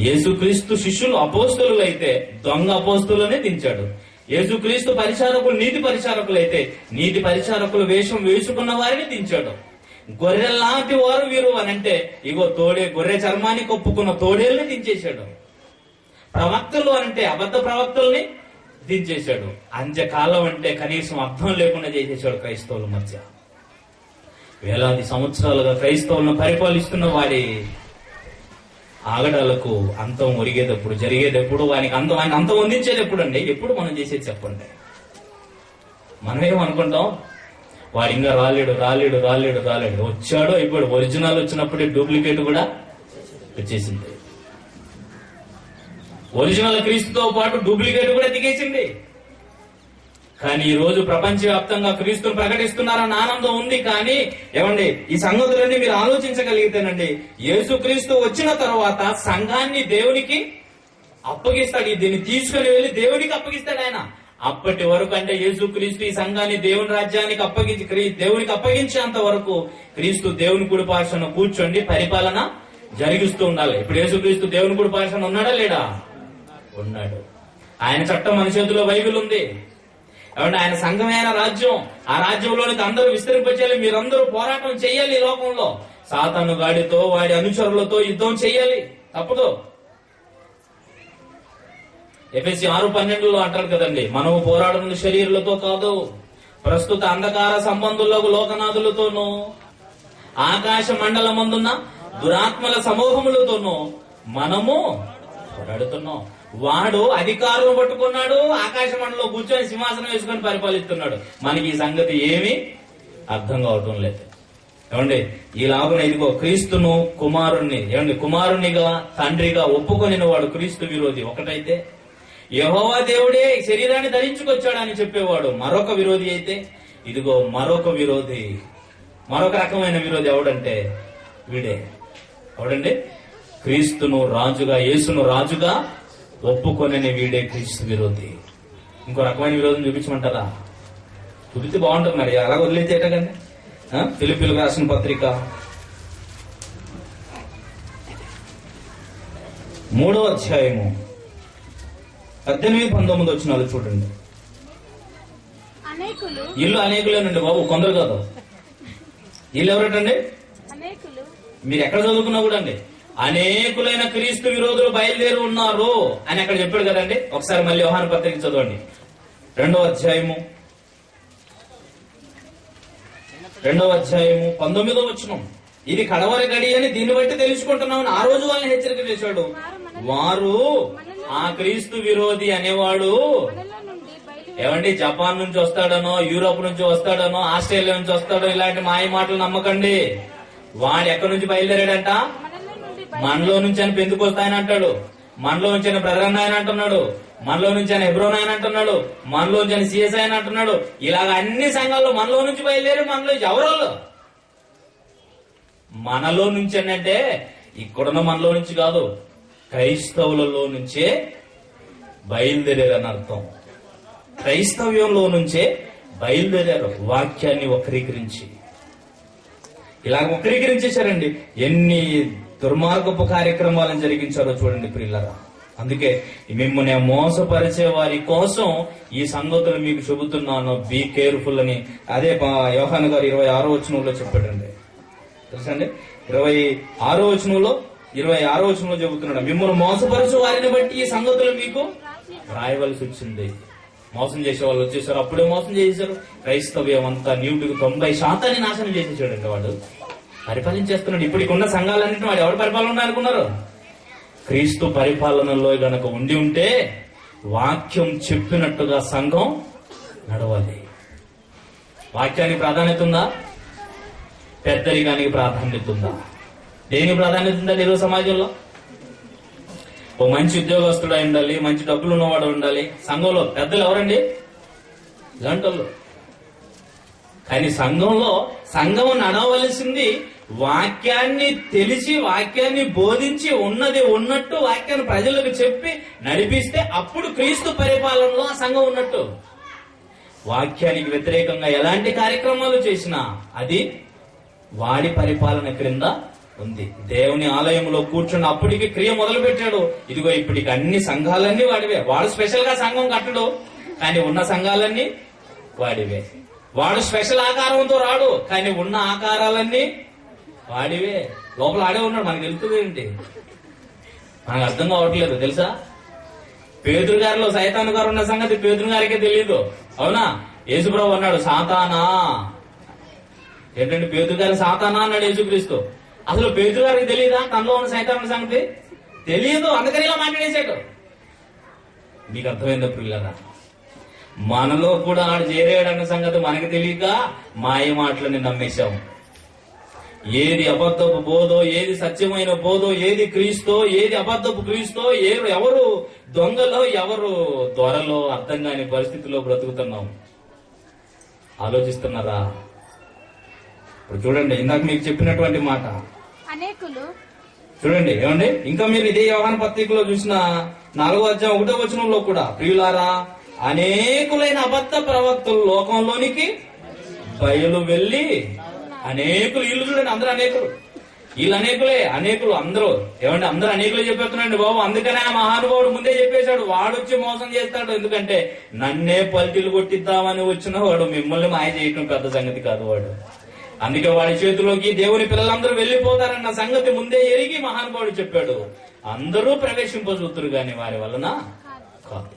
యేసుక్రీస్తు శిష్యులు అపోస్తలులు అయితే దొంగ అపోస్తలునే దించాడు. యేసుక్రీస్తు పరిచారకులు నీతి పరిచారకులు అయితే నీతి పరిచారకులు వేషం వేసుకున్న వారిని దించాడు. గొర్రెల్లాంటి వారు వీరు అనంటే ఇగో గొర్రె చర్మాన్ని కప్పుకున్న తోడేల్ని దించేశాడు. ప్రవక్తలు అనంటే అబద్ధ ప్రవక్తల్ని దించేశాడు. అంత్యకాలం అంటే కనీసం అర్థం లేకుండా చేసేశాడు క్రైస్తవుల మధ్య. వేలాది సంవత్సరాలుగా క్రైస్తవులను పరిపాలిస్తున్న వారి ఆగడాలకు అంతం ఒరిగేటప్పుడు, జరిగేటప్పుడు, వానికి అంతం అందించేది ఎప్పుడు అండి? ఎప్పుడు మనం చేసేది చెప్పండి. మనమేమనుకుంటాం, వాడు ఇంకా రాలేడు. వచ్చాడో ఇప్పుడు ఒరిజినల్ వచ్చినప్పుడే డూప్లికేట్ కూడా వచ్చేసింది. ఒరిజినల్ క్రీస్తుతో పాటు డూప్లికేట్ కూడా దిగేసింది. కానీ ఈ రోజు ప్రపంచవ్యాప్తంగా క్రీస్తును ప్రకటిస్తున్నారన్న ఆనందం ఉంది. కానీ ఏమండి, ఈ సంగతులన్నీ మీరు ఆలోచించగలిగితేనండి, యేసుక్రీస్తు వచ్చిన తర్వాత సంఘాన్ని దేవునికి అప్పగిస్తాడు. దీన్ని తీసుకుని వెళ్ళి దేవునికి అప్పగిస్తాడు ఆయన. అప్పటి వరకు అంటే యేసుక్రీస్తు ఈ సంఘాన్ని దేవుని రాజ్యానికి దేవునికి అప్పగించేంత వరకు క్రీస్తు దేవుని కుడి పార్శ్వన కూర్చోండి పరిపాలన జరిగిస్తూ ఉండాలి. ఇప్పుడు యేసుక్రీస్తు దేవుని కుడి పార్శ్వన ఉన్నాడా లేడా? ఉన్నాడు. ఆయన చట్టం మన చేతిలో బైబిల్ ఉంది. ఆయన సంఘమైన రాజ్యం, ఆ రాజ్యంలోనికి అందరూ విస్తరింపచేయాలి. మీరందరూ పోరాటం చేయాలి. ఈ లోకంలో సాతాను గాడితో, వాడి అనుచరులతో యుద్ధం చేయాలి. తప్పదు. ఎఫెసీ 6:12 అంటారు కదండి, మనము పోరాడుతున్న శరీరులతో కాదు, ప్రస్తుత అంధకార సంబంధులకు లోకనాథులతోనూ ఆకాశ మండలమందున్న దురాత్మల సమూహములతోనూ మనము పోరాడుతున్నాం. వాడు అధికారులను పట్టుకున్నాడు, ఆకాశ మండలంలో కూర్చొని సింహాసనం వేసుకొని పరిపాలిస్తున్నాడు. మనకి ఈ సంగతి ఏమీ అర్థం కావటం లేదు. ఏమండి, ఈలాగున ఇదిగో క్రీస్తును కుమారునిగా తండ్రిగా ఒప్పుకొనిన వాడు క్రీస్తు విరోధి ఒకటైతే, యెహోవా దేవుడే శరీరాన్ని ధరించుకొచ్చాడని చెప్పేవాడు మరొక విరోధి అయితే, ఇదిగో మరొక రకమైన విరోధి ఎవడంటే వీడే. ఎవడండి? క్రీస్తును రాజుగా, యేసును రాజుగా ఒప్పుకొనని వీడే క్రీస్తు విరోధి. ఇంకో రకమైన విరోధం చూపించమంటారా? చూపిస్తే బాగుంటుంది. మరి అలా వదిలేస్తే ఎట్టకండి. ఫిలిప్పీయులకు రాసిన పత్రిక 3వ అధ్యాయము 18-19 వచనాలు చూడండి. ఇల్లు అనేకులేనండి బాబు, కొందరు కాదు. ఇల్లు ఎవరటండి? మీరు ఎక్కడ చదువుకున్నా కూడా అండి, అనేకులైన క్రీస్తు విరోధులు బయలుదేరి ఉన్నారు అని అక్కడ చెప్పాడు కదండి. ఒకసారి మళ్ళీ యోహాను పత్రిక చదవండి, 2వ అధ్యాయము 19వ వచనం. ఇది కడవరి గడి అని దీన్ని బట్టి తెలుసుకుంటున్నామని ఆ రోజు వాళ్ళని హెచ్చరిక చేశాడు. వారు ఆ క్రీస్తు విరోధి అనేవాడు ఏమండి జపాన్ నుంచి వస్తాడనో, యూరోప్ నుంచి వస్తాడనో, ఆస్ట్రేలియా నుంచి వస్తాడో ఇలాంటి మాయ మాటలు నమ్మకండి. వాడు ఎక్కడి నుంచి బయలుదేరాడంట? మనలో నుంచి ఆయన పెందుకొస్తా ఆయన అంటాడు, మనలో నుంచి ఆయన బ్రదర్ ఆయన అంటున్నాడు, మనలో నుంచి ఆయన హెబ్రోన్ ఆయన అంటున్నాడు, మనలో నుంచి ఆయన సిఎస్ఐ ఆయన అంటున్నాడు. ఇలాగ అన్ని సంఘాల్లో మనలో నుంచి బయలుదేరి మనలో ఎవరోళ్ళు మనలో నుంచి అంటే ఇక్కడున్న మనలో నుంచి కాదు, క్రైస్తవులలో నుంచే బయలుదేరారని అర్థం. క్రైస్తవ్యంలో నుంచే బయలుదేరారు వాక్యాన్ని వక్రీకరించి. ఇలా వక్రీకరించేశారండి. ఎన్ని దుర్మార్గపు కార్యక్రమాలను జరిగించారో చూడండి ప్రియులారా. అందుకే మిమ్మల్ని మోసపరిచే వారి కోసం ఈ సంగతులు మీకు చెబుతున్నాను, బీ కేర్ఫుల్ అని. అదే యోహాను గారు 26వ వచనంలో చెప్పాడండి. తెలుసండి, 26వ వచనంలో చెబుతున్నాడు, మిమ్మల్ని మోసపరచు వారిని బట్టి ఈ సంగతులు మీకు రాయవలసి వచ్చింది. మోసం చేసే వాళ్ళు వచ్చేసారు, అప్పుడే మోసం చేసేశారు. క్రైస్తవ్యం అంతా 90% నాశనం చేసేసాడండి. వాడు పరిపాలించేస్తున్నాడు. ఇప్పటికున్న సంఘాలన్నింటినీ వాడు ఎవరు పరిపాలన అనుకున్నారు? క్రీస్తు పరిపాలనలో గనక ఉండి ఉంటే వాక్యం చెప్పినట్టుగా సంఘం నడవాలి. వాక్యానికి ప్రాధాన్యత ఉందా? పెద్దరికానికి ప్రాధాన్యత ఉందా? దేనికి ప్రాధాన్యత ఉందా ఈరోజు సమాజంలో? ఓ మంచి ఉద్యోగస్తుడు అయి ఉండాలి, మంచి డబ్బులు ఉన్నవాడు ఉండాలి. సంఘంలో పెద్దలు ఎవరండి? గంటలు. కానీ సంఘం నడవలసింది వాక్యాన్ని తెలిసి, వాక్యాన్ని బోధించి, ఉన్నది ఉన్నట్టు వాక్యాన్ని ప్రజలకు చెప్పి నడిపిస్తే అప్పుడు క్రీస్తు పరిపాలనలో ఆ సంఘం ఉన్నట్టు. వాక్యానికి వ్యతిరేకంగా ఎలాంటి కార్యక్రమాలు చేసినా అది వాడి పరిపాలన క్రింద ఉంది. దేవుని ఆలయంలో కూర్చున్న అప్పటికి క్రియ మొదలు పెట్టాడు. ఇదిగో ఇప్పటికి అన్ని సంఘాలన్నీ వాడివే. వాడు స్పెషల్ గా సంఘం కట్టడు, కానీ ఉన్న సంఘాలన్నీ వాడివే. వాడు స్పెషల్ ఆకారంతో రాడు, కానీ ఉన్న ఆకారాలన్నీ వాడివే. లోపల ఆడే ఉన్నాడు. మనకు తెలుస్తుంది ఏంటి? మనకు అర్థం కావట్లేదు తెలుసా? పేతురు గారిలో సైతాను గారు ఉన్న సంగతి పేతురు గారికే తెలియదు. అవునా? యేసుప్రభు అన్నాడు సాతానా. ఏంటంటే పేతురు గారి సాతానా అన్నాడు యేసుక్రీస్తు. అసలు పేతురు గారికి తెలియదా తనలో ఉన్న సైతాను సంగతి? తెలియదు, అందుకని ఇలా మాట్లాడేశాడు. మీకు అర్థమైందా ప్రియులారా? మనలో కూడా ఆడు చేరాడన్న సంగతి మనకి తెలియక మాయ మాటలని నమ్మేశాము. ఏది అబద్ధపు బోధో, ఏది సత్యమైన బోధో, ఏది క్రీస్తో, ఏది అబద్ధపు క్రీస్తో, ఎవరు దొంగలో ఎవరు దొరలో అర్థం కాని పరిస్థితిలో బ్రతుకుతున్నాం. ఆలోచిస్తున్నారా? ఇప్పుడు చూడండి, ఇందాక మీకు చెప్పినటువంటి మాట చూడండి. ఏమండి, ఇంకా మీరు ఇదే యోహాను పత్రికలో చూసిన 4వ అధ్యాయం 1వ వచనంలో కూడా, ప్రియులారా అనేకులైన అబద్ధ ప్రవక్తలు లోకంలోనికి బయలు వెళ్లి అనేకులు, ఇల్లు చూడండి అందరూ అనేకులు, వీళ్ళు అనేకులు అందరూ. ఏమంటే అందరూ అనేకులు చెప్పేస్తున్నాండి బాబు. అందుకనే ఆ మహానుభావుడు ముందే చెప్పేశాడు, వాడొచ్చి మోసం చేస్తాడు. ఎందుకంటే నన్నే పల్టీలు కొట్టిద్దామని వచ్చిన వాడు మిమ్మల్ని మాయ చేయటం పెద్ద సంగతి కాదు వాడు. అందుకే వాడి చేతిలోకి దేవుని పిల్లలందరూ వెళ్లిపోతారన్న సంగతి ముందే ఎరిగి మహానుభావుడు చెప్పాడు. అందరూ ప్రవేశింపజూతురు గాని వారి వలన కాదు.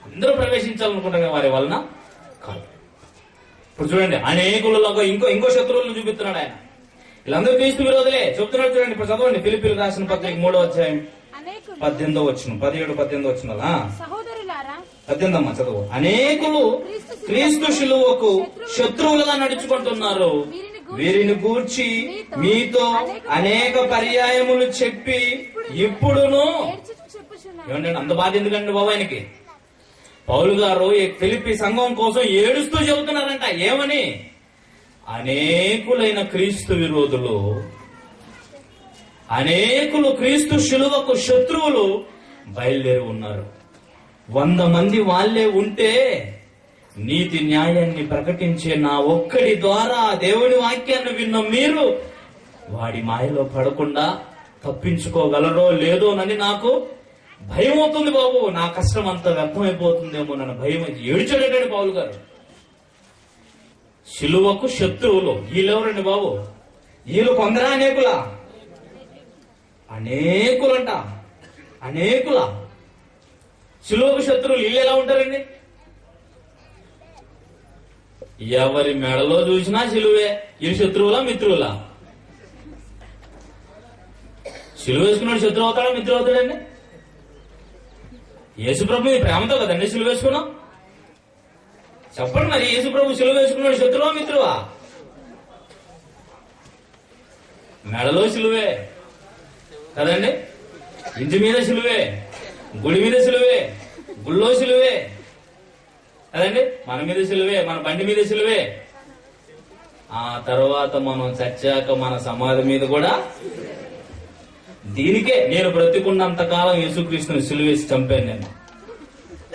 అందరూ ప్రవేశించాలనుకుంటున్న వారి వలన కాదు. ఇప్పుడు చూడండి, అనేకులలో ఇంకో శత్రువులను చూపిస్తున్నాడు ఆయన. వీళ్ళందరూ క్రీస్తు విరోధులే చెప్తున్నాడు. చూడండి, ఇప్పుడు చదవండి, ఫిలిప్పీయులకు రాసిన పత్రిక 3వ అధ్యాయం అనేకులు 18వ వచనం, 17-18 వచనాలా? సహోదరులారా 18 అమ్మా చదువు. అనేకులు క్రీస్తు శిలువకు శత్రువులుగా నడుచుకుంటున్నారు. వీరిని గూర్చి మీతో అనేక పర్యాయములు చెప్పి ఇప్పుడును ఏడ్చుచు చెప్పుచున్నాను. ఏమంటే అంత బాధ ఎందుకండి బాబు ఆయనకి? పౌలు గారు ఈ ఫిలిప్పీ సంఘం కోసం ఏడుస్తూ చెబుతున్నారంట. ఏమని? అనేకులైన క్రీస్తు విరోధులు, అనేకులు క్రీస్తు శిలువకు శత్రువులు బయలుదేరి ఉన్నారు. 100 మంది వాళ్ళే ఉంటే నీతి న్యాయాన్ని ప్రకటించే నా ఒక్కడి ద్వారా దేవుని వాక్యాన్ని విన్న మీరు వాడి మాయలో పడకుండా తప్పించుకోగలరో లేదోనని నాకు భయం అవుతుంది బాబు. నా కష్టం అంతా వ్యర్థమైపోతుందేమో నన్ను భయం. ఏడ్చాడటండి పౌలు గారు. శిలువకు శత్రువులు వీళ్ళెవరండి బాబు? వీళ్ళు కొందరా అనేకులా? అనేకులంట, అనేకులా. శిలువకు శత్రువులు వీళ్ళు ఎలా ఉంటారండి? ఎవరి మెడలో చూసినా శిలువే. వీళ్ళు శత్రువులా మిత్రువులా? శిలువ వేసుకున్నాడు శత్రువు అవుతాడా మిత్రుడు అవుతాడండి? యేసుప్రభు నీ ప్రేమతో కదండి శిలువ వేసుకున్నావు. చెప్పండి మరి, యేసుప్రభు శిలువ వేసుకున్నాడు శత్రువా మిత్రువా? మెడలో శిలువే కదండి, ఇంటి మీద శిలువే, గుడి మీద శిలువే, గుళ్ళో శిలువే కదండి, మన మీద శిలువే, మన బండి మీద శిలువే. ఆ తర్వాత మనం చచ్చాక మన సమాధి మీద కూడా. దీనికే నేను బ్రతికున్నంత కాలం యేసుక్రీస్తుని సిలువేసి చంపాను నేను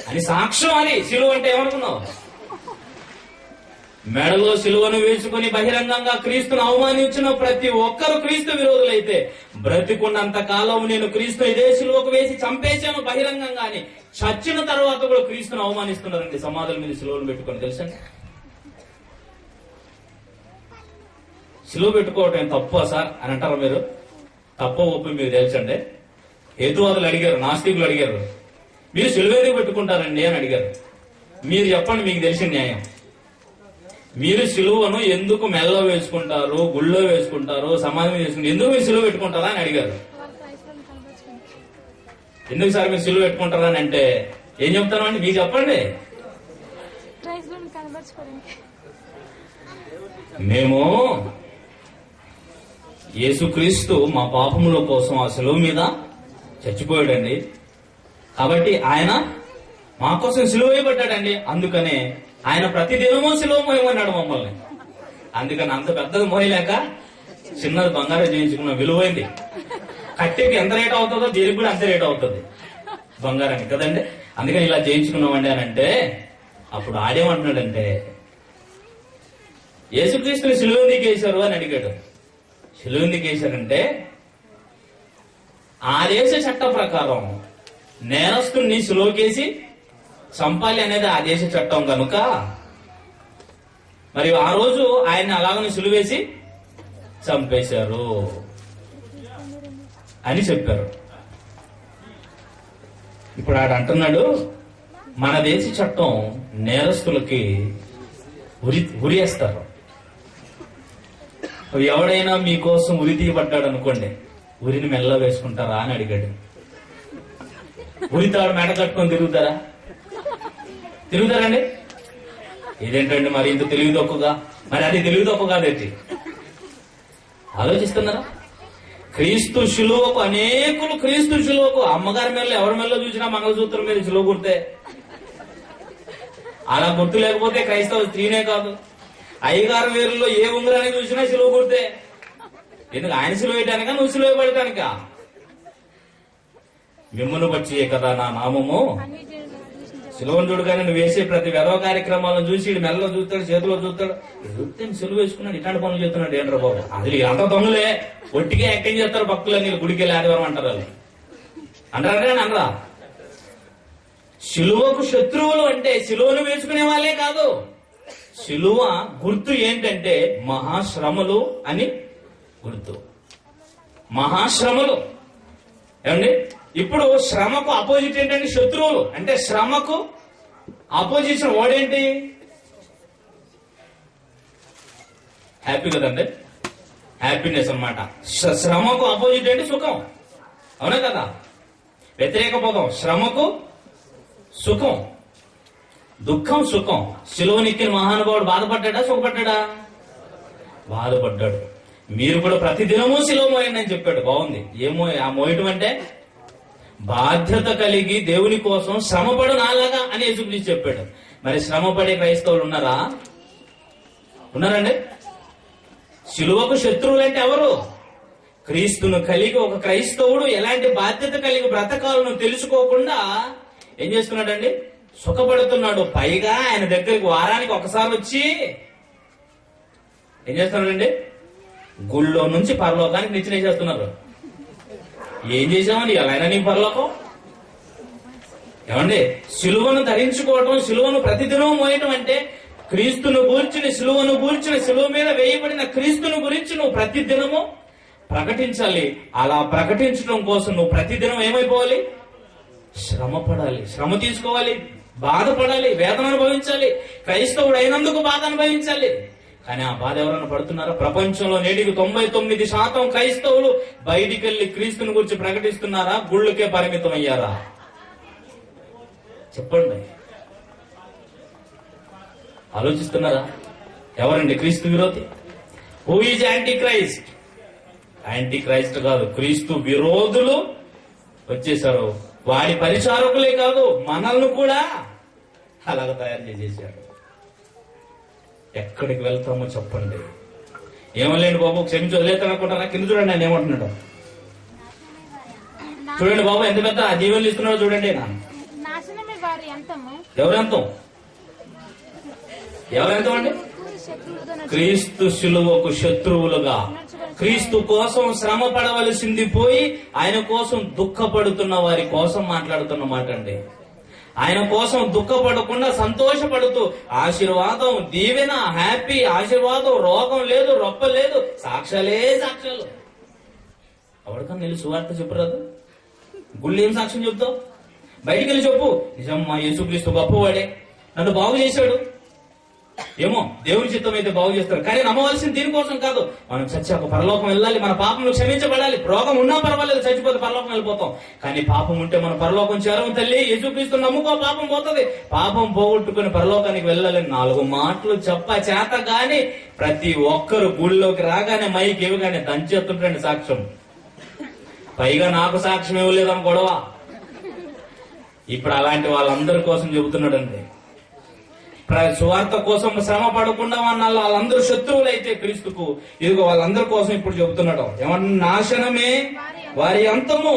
అని సాక్ష్యం. అని సిలువ అంటే ఏమనుకున్నావు? మెడలో సిలువను వేసుకుని బహిరంగంగా క్రీస్తును అవమానించిన ప్రతి ఒక్కరు క్రీస్తు విరోధులైతే, బ్రతికున్నంత కాలం నేను క్రీస్తు ఇదే సిలువకు వేసి చంపేశాను బహిరంగంగా అని చచ్చిన తర్వాత కూడా క్రీస్తును అవమానిస్తున్నారండి సమాధుల మీద సిలువను పెట్టుకొని. తెలుసండి, సిలువ పెట్టుకోవటం తప్ప సార్ అని అంటారా మీరు? తప్ప ఒప్పి మీరు తెలుసండి. హేతువాదులు అడిగారు, నాస్తికులు అడిగారు, మీరు సిలువేది పెట్టుకుంటారండి అని అడిగారు. మీరు చెప్పండి, మీకు తెలిసిన న్యాయం. మీరు సిలువను ఎందుకు మెల్లో వేసుకుంటారు, గుళ్ళో వేసుకుంటారు, సమాధి మీద వేసుకుంటారు, ఎందుకు మీరు సిలువ పెట్టుకుంటారా అని అడిగారు. ఎందుకు సార్ మీరు సిలువ పెట్టుకుంటారా అని అంటే ఏం చెప్తాను అండి? మీకు చెప్పండి. మేము యేసుక్రీస్తు మా పాపముల కోసం ఆ సిలువ మీద చచ్చిపోయాడండి, కాబట్టి ఆయన మా కోసం సిలువ వేయబడ్డాడండి. అందుకనే ఆయన ప్రతిదినమూ సిలువ మోయమన్నాడు మమ్మల్ని. అందుకని అంత పెద్దది మోయలేక చిన్నది బంగారం చేయించుకున్న విలువైంది. కట్టెకి ఎంత రేట్ అవుతుందో దీనికి కూడా అంత రేట్ అవుతుంది బంగారానికి కదండి. అందుకని ఇలా చేయించుకున్నామండి అని అంటే అప్పుడు ఆడేమంటున్నాడంటే, యేసుక్రీస్తుని సిలువ ఎందుకు వేశారు అని అడిగాడు. సిలువ ఎందుకు వేశారంటే, ఆ దేశ చట్ట ప్రకారం నేరస్తుని సిలువకేసి చంపాలి అనేది ఆ దేశ చట్టం కనుక మరి ఆ రోజు ఆయన అలాగనే సిలువేసి చంపేశారు అని చెప్పారు. ఇప్పుడు ఆడ అంటున్నాడు, మన దేశ చట్టం నేరస్తులకి ఉరియేస్తారు. ఎవడైనా మీకోసం ఉరి తీయబడ్డాడు అనుకోండి, ఉరిని మెల్ల వేసుకుంటారా అని అడిగాడు. ఉరితాడు మెడ కట్టుకొని తిరుగుతారండి? ఇదేంటండి మరి ఇంత తెలివి తక్కువగా? మరి అది తెలివి తక్కువ కాదేంటి? ఆలోచిస్తున్నారా? క్రీస్తు శిలువకు అనేకులు క్రీస్తు శిలువకు అమ్మగారి మెల్ల ఎవరి మెల్ల చూసినా మంగళసూత్రం మీద శిలువ గుర్తే. అలా గుర్తు లేకపోతే క్రైస్తవ స్త్రీనే కాదు, అయ్యగారు వేరులో ఏ ఉంగరాన్ని చూసినా శిలువ గుర్తే. ఎందుకు? ఆయన శిలువ వేయటానికా నువ్వు శిలువ పడటానికా? మిమ్మల్ని బట్టి కదా నా నామము. శిలువను చూడగానే నువ్వు వేసే ప్రతి వెధవ కార్యక్రమాలను చూసి మెల్లలో చూస్తాడు, చేతిలో చూస్తాడు, చూస్తే శిలువ వేసుకున్నాడు, ఇట్లాంటి పనులు చేస్తున్నాడు ఏంట్రా బాబు. అది అంత దొంగలే, ఒట్టిగా యాక్టింగ్ చేస్తారు భక్తులు. నీళ్ళు గుడికి వెళ్ళి ఆదివారం అంటారు, వాళ్ళు అంటారా అనరా? శిలువకు శత్రువులు అంటే శిలువను వేసుకునే వాళ్ళే కాదు. శిలువ గుర్తు ఏంటంటే మహాశ్రమలు అని గుర్తు. మహాశ్రమలు ఏమండి? ఇప్పుడు శ్రమకు అపోజిట్ ఏంటంటే శత్రువులు. అంటే శ్రమకు అపోజిషన్ వాడేంటి? హ్యాపీ కదండి, హ్యాపీనెస్ అన్నమాట. శ్రమకు అపోజిట్ ఏంటి? సుఖం. అవునా కదా? వ్యతిరేక పదం శ్రమకు సుఖం, దుఃఖం సుఖం. శిలువనెక్కిన మహానుభావుడు బాధపడ్డా సుఖపడ్డా? బాధపడ్డాడు. మీరు కూడా ప్రతిదినము శిలువ మోయండి అని చెప్పాడు. బాగుంది. ఏమో ఆ మోయటం అంటే బాధ్యత కలిగి దేవుని కోసం శ్రమపడు నాలాగా అని యేసుక్రీస్తు చెప్పాడు. మరి శ్రమపడే క్రైస్తవులు ఉన్నారా? ఉన్నారండి? శిలువకు శత్రువులంటే ఎవరు? క్రీస్తును కలిగి ఒక క్రైస్తవుడు ఎలాంటి బాధ్యత కలిగి బ్రతకాలను తెలుసుకోకుండా ఏం చేస్తున్నాడండి? సుఖపడుతున్నాడు. పైగా ఆయన దగ్గరికి వారానికి ఒకసారి వచ్చి ఏం చేస్తున్నాడండి? గుళ్ళో నుంచి పరలోకానికి నిచ్చినేసేస్తున్నారు. ఏం చేసామని ఎలా నీకు పరలోకం? ఏమండి, సిలువను ధరించుకోవటం, సిలువను ప్రతిదినం మోయటం అంటే క్రీస్తును గూర్చిన, సిలువను గూర్చిన, సిలువ మీద వేయబడిన క్రీస్తును గురించి నువ్వు ప్రతిదినము ప్రకటించాలి. అలా ప్రకటించడం కోసం నువ్వు ప్రతిదినం ఏమైపోవాలి? శ్రమ పడాలి, శ్రమ తీసుకోవాలి, బాధపడాలి, వేదన అనుభవించాలి. క్రైస్తవుడు అయినందుకు బాధ అనుభవించాలి. కానీ ఆ బాధ ఎవరైనా పడుతున్నారా? ప్రపంచంలో నేటికి 99% క్రైస్తవులు బయటికి వెళ్లి క్రీస్తుని గురించి ప్రకటిస్తున్నారా? గుళ్ళకే పరిమితం అయ్యారా? చెప్పండి, ఆలోచిస్తున్నారా? ఎవరండి క్రీస్తు విరోధి? Who is anti Christ? Anti Christ కాదు, క్రీస్తు విరోధులు వచ్చేసారు. వాడి పరిచారకులే కాదు, మనల్ని కూడా అలాగ తయారు చేసేసాడు. ఎక్కడికి వెళ్తామో చెప్పండి. ఏమలేండి బాబు, క్షమించి వదిలేతాను అనుకుంటారా? కింద చూడండి ఆయన ఏమంటున్నాడు. చూడండి బాబు, ఎంత పెద్ద జీవనలు ఇస్తున్నాడో చూడండి. నాశనమే వారి అంతము. ఎవరెంతం? ఎవరెంతం అండి? క్రీస్తు శిలువకు శత్రువులుగా, క్రీస్తు కోసం శ్రమ పడవలసింది పోయి ఆయన కోసం దుఃఖపడుతున్న వారి కోసం మాట్లాడుతున్న మాట అండి. ఆయన కోసం దుఃఖపడకుండా సంతోషపడుతూ ఆశీర్వాదం, దీవెన, హ్యాపీ, ఆశీర్వాదం, రోగం లేదు, రొప్ప లేదు, సాక్ష్యాలే సాక్ష్యాలు. ఎవరికన్నా వెళ్ళి సువార్త చెప్పరాదు? గుళ్ళు ఏం సాక్ష్యం చెప్తావు? బయటికి వెళ్ళి చెప్పు, నిజం మా యేసుక్రీస్తు గొప్పవాడే, నన్ను బాగు చేశాడు. ఏమో దేవుని చిత్తం అయితే బాగు చేస్తారు, కానీ నమ్మవలసింది దీనికోసం కాదు. మనం చచ్చాక పరలోకం వెళ్ళాలి, మన పాపములు క్షమించబడాలి. రోగం ఉన్నా పర్వాలేదు, చచ్చిపోతే పరలోకం వెళ్ళిపోతాం. కానీ పాపం ఉంటే మన పరలోకం చేరము తల్లి. యేసుక్రీస్తు నమ్ముకో, పాపం పోతుంది. పాపం పోగొట్టుకుని పరలోకానికి వెళ్ళాలని 4 మాటలు చెప్ప చేత గాని ప్రతి ఒక్కరు గుళ్ళోకి రాగానే మైకి ఇవ్వగానే దంచెత్తుంటండి సాక్ష్యం. పైగా నాకు సాక్ష్యం ఇవ్వలేదని గొడవ. ఇప్పుడు అలాంటి వాళ్ళందరి కోసం చెబుతున్నాడండి. సువార్త కోసం శ్రమ పడకుండా వాళ్ళందరూ శత్రువులు అయితే క్రీస్తుకు, ఇదిగో వాళ్ళందరి కోసం ఇప్పుడు చెబుతున్నాడు. ఏమన్నా? నాశనమే వారి అంతము,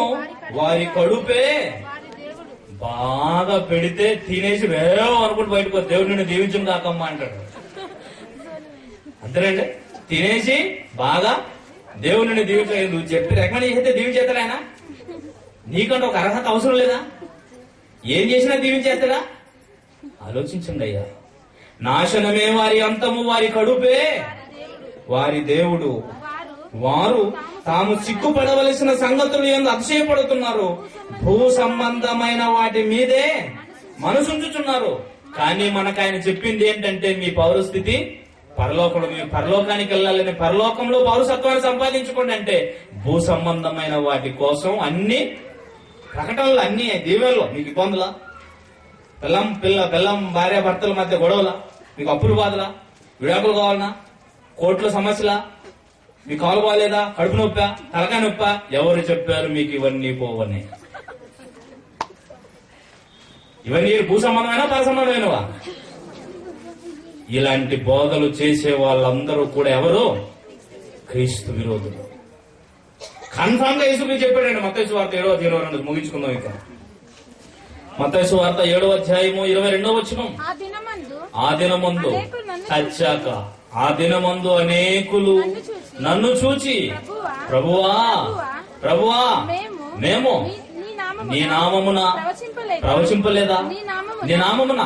వారి కడుపే. బాగా పెడితే తినేసి వేవ్ అనుకుంటూ బయటకు దేవుడిని దీవించం కాకమ్మా అంటాడు. అంతేనండి, తినేసి బాగా దేవుడిని దీవించలేదు. నువ్వు చెప్పి రికమెండ్ చేస్తే దీవించేస్తాడు ఆయన. నీకంటే ఒక అర్హత అవసరం లేదా? ఏం చేసినా దీవించేస్తాడా? ఆలోచించండి అయ్యా. నాశనమే వారి అంతము, వారి కడుపే వారి దేవుడు. వారు తాము సిగ్గుపడవలసిన సంగతులు ఎందు అతిశయపడుతున్నారు. భూ సంబంధమైన వాటి మీదే మనసుంచుచున్నారు. కానీ మనకు ఆయన చెప్పింది ఏంటంటే, మీ పౌరస్థితి పరలోకంలో, మీ పరలోకానికి వెళ్ళాలని, పరలోకంలో పౌరసత్వాన్ని సంపాదించుకోండి అంటే భూ సంబంధమైన వాటి కోసం అన్ని ప్రకటనలు, అన్ని దీవెనలు. మీకు ఇబ్బందులా? పిల్లం భార్య భర్తల మధ్య గొడవలా? మీకు అప్పులు బాధలా? విడాకులు కావాలన్నా? కోర్టుల సమస్యలా? మీకు కాలు బాగాలేదా? కడుపు నొప్పా? తలకాయ నొప్పా? ఎవరు చెప్పారు మీకు ఇవన్నీ పోవని? ఇవన్నీ భూ సంబంధమైనా పర సంబంధమైనవా? ఇలాంటి బోధలు చేసే వాళ్ళందరూ కూడా ఎవరు? క్రీస్తు విరోధులు. కన్ఫామ్ గా యేసుక్రీస్తు చెప్పాడండి. మత్తయి సువార్త 7వ అధ్యాయం ముగించుకుందాం. ఇక మత్తయి సువార్త 7వ అధ్యాయము 22వ వచనం. ఆ దినమందు చచ్చాక, ఆ దినమందు అనేకులు నన్ను చూచి, ప్రభువా ప్రభువా మేము నీ నామమున ప్రవచింపలేదా? నీ నామమున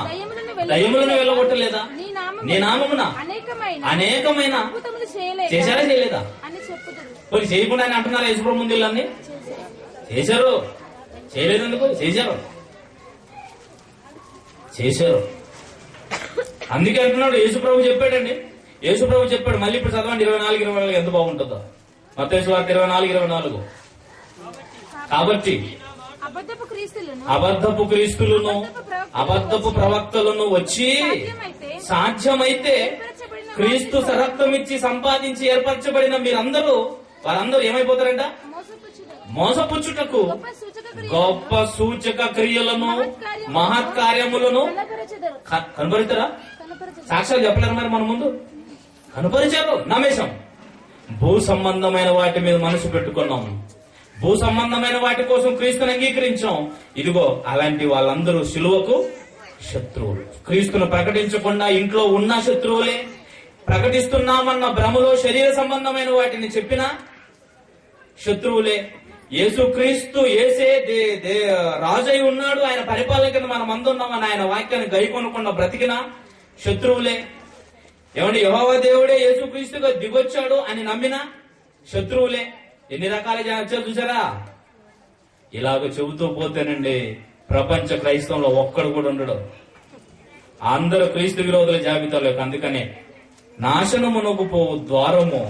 దయ్యములను వెళ్ళగొట్టలేదా? నీ నామమున అనేకమైన చేశారా చేయలేదా? మరి చేయకుండా అంటున్నారా? యేసుప్రభు ముందు వీళ్ళన్ని చేశారు. చేయలేదెందుకు? చేశారు. అందుకే అంటున్నాడు, యేసుప్రభు చెప్పాడండి. యేసుప్రభు చెప్పాడు. మళ్ళీ ఇప్పుడు చదవండి 24-24 ఎంత బాగుంటుందో. మత్తయి సువార్త 24-24. కాబట్టి అబద్ధపు క్రీస్తులను అబద్ధపు ప్రవక్తలను వచ్చి సాధ్యమైతే క్రీస్తు రక్తం ఇచ్చి సంపాదించి ఏర్పరచబడిన వారందరూ ఏమైపోతారంట? మోసపుచ్చుటకు గొప్ప సూచక క్రియలను మహత్కార్యములను కనపరుతారా? సాక్ష్యాలు చెప్పలేరు మరి మన ముందు. కనపరిచారు, నమ్మేశాం. భూ సంబంధమైన వాటి మీద మనసు పెట్టుకున్నాం. భూ సంబంధమైన వాటి కోసం క్రీస్తుని అంగీకరించాం. ఇదిగో అలాంటి వాళ్ళందరూ సిలువకు శత్రువులు. క్రీస్తును ప్రకటించకుండా ఇంట్లో ఉన్న శత్రువులే. ప్రకటిస్తున్నామన్న భ్రమలో శరీర సంబంధమైన వాటిని చెప్పిన శత్రువులే. యేసుక్రీస్తు ఏసే రాజై ఉన్నాడు, ఆయన పరిపాలన కింద మనం అందున్నామని ఆయన వాక్యాన్ని గైకొనకుండా బ్రతికిన శత్రువులే. ఏమండి, యెహోవా దేవుడే యేసుక్రీస్తుగా దిగొచ్చాడు అని నమ్మిన శత్రువులే. ఎన్ని రకాల వచ్చారు చూసారా? ఇలాగ చెబుతూ పోతేనండి ప్రపంచ క్రైస్తవంలో ఒక్కడు కూడా ఉండడు. అందరూ క్రీస్తు విరోధుల జాబితాలోకి. అందుకనే నాశనమునకు పోవు ద్వారము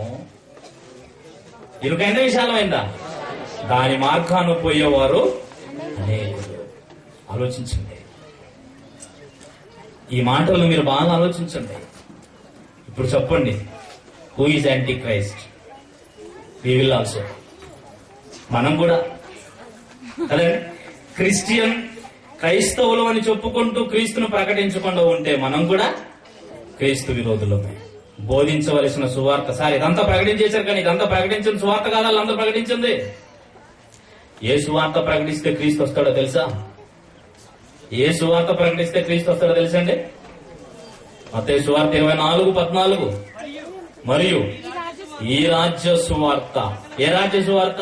ఇరుకైన విశాలమైందా, దాని మార్గాన్ని పోయేవారు అనేకులు. ఆలోచించండి, ఈ మాటలు మీరు బాగా ఆలోచించండి. ఇప్పుడు చెప్పండి, who is Antichrist? We will also. మనం కూడా అదే క్రైస్తవులు అని చెప్పుకుంటూ క్రీస్తును ప్రకటించకుండా ఉంటే మనం కూడా క్రీస్తు విరోధులమే. బోధించవలసిన సువార్త, సార్ ఇదంతా ప్రకటించేశారు కానీ ఇదంతా ప్రకటించిన సువార్త కాదా వాళ్ళందరూ ప్రకటించింది? ఏ సువార్త ప్రకటిస్తే క్రీస్తు వస్తాడో తెలుసా? ఏ సువార్త ప్రకటిస్తే క్రీస్తు వస్తాడో తెలుసా అండి? మత్తయి సువార్త 24:14. మరియు ఈ రాజ్య సువార్త. ఏ రాజ్య సువార్త?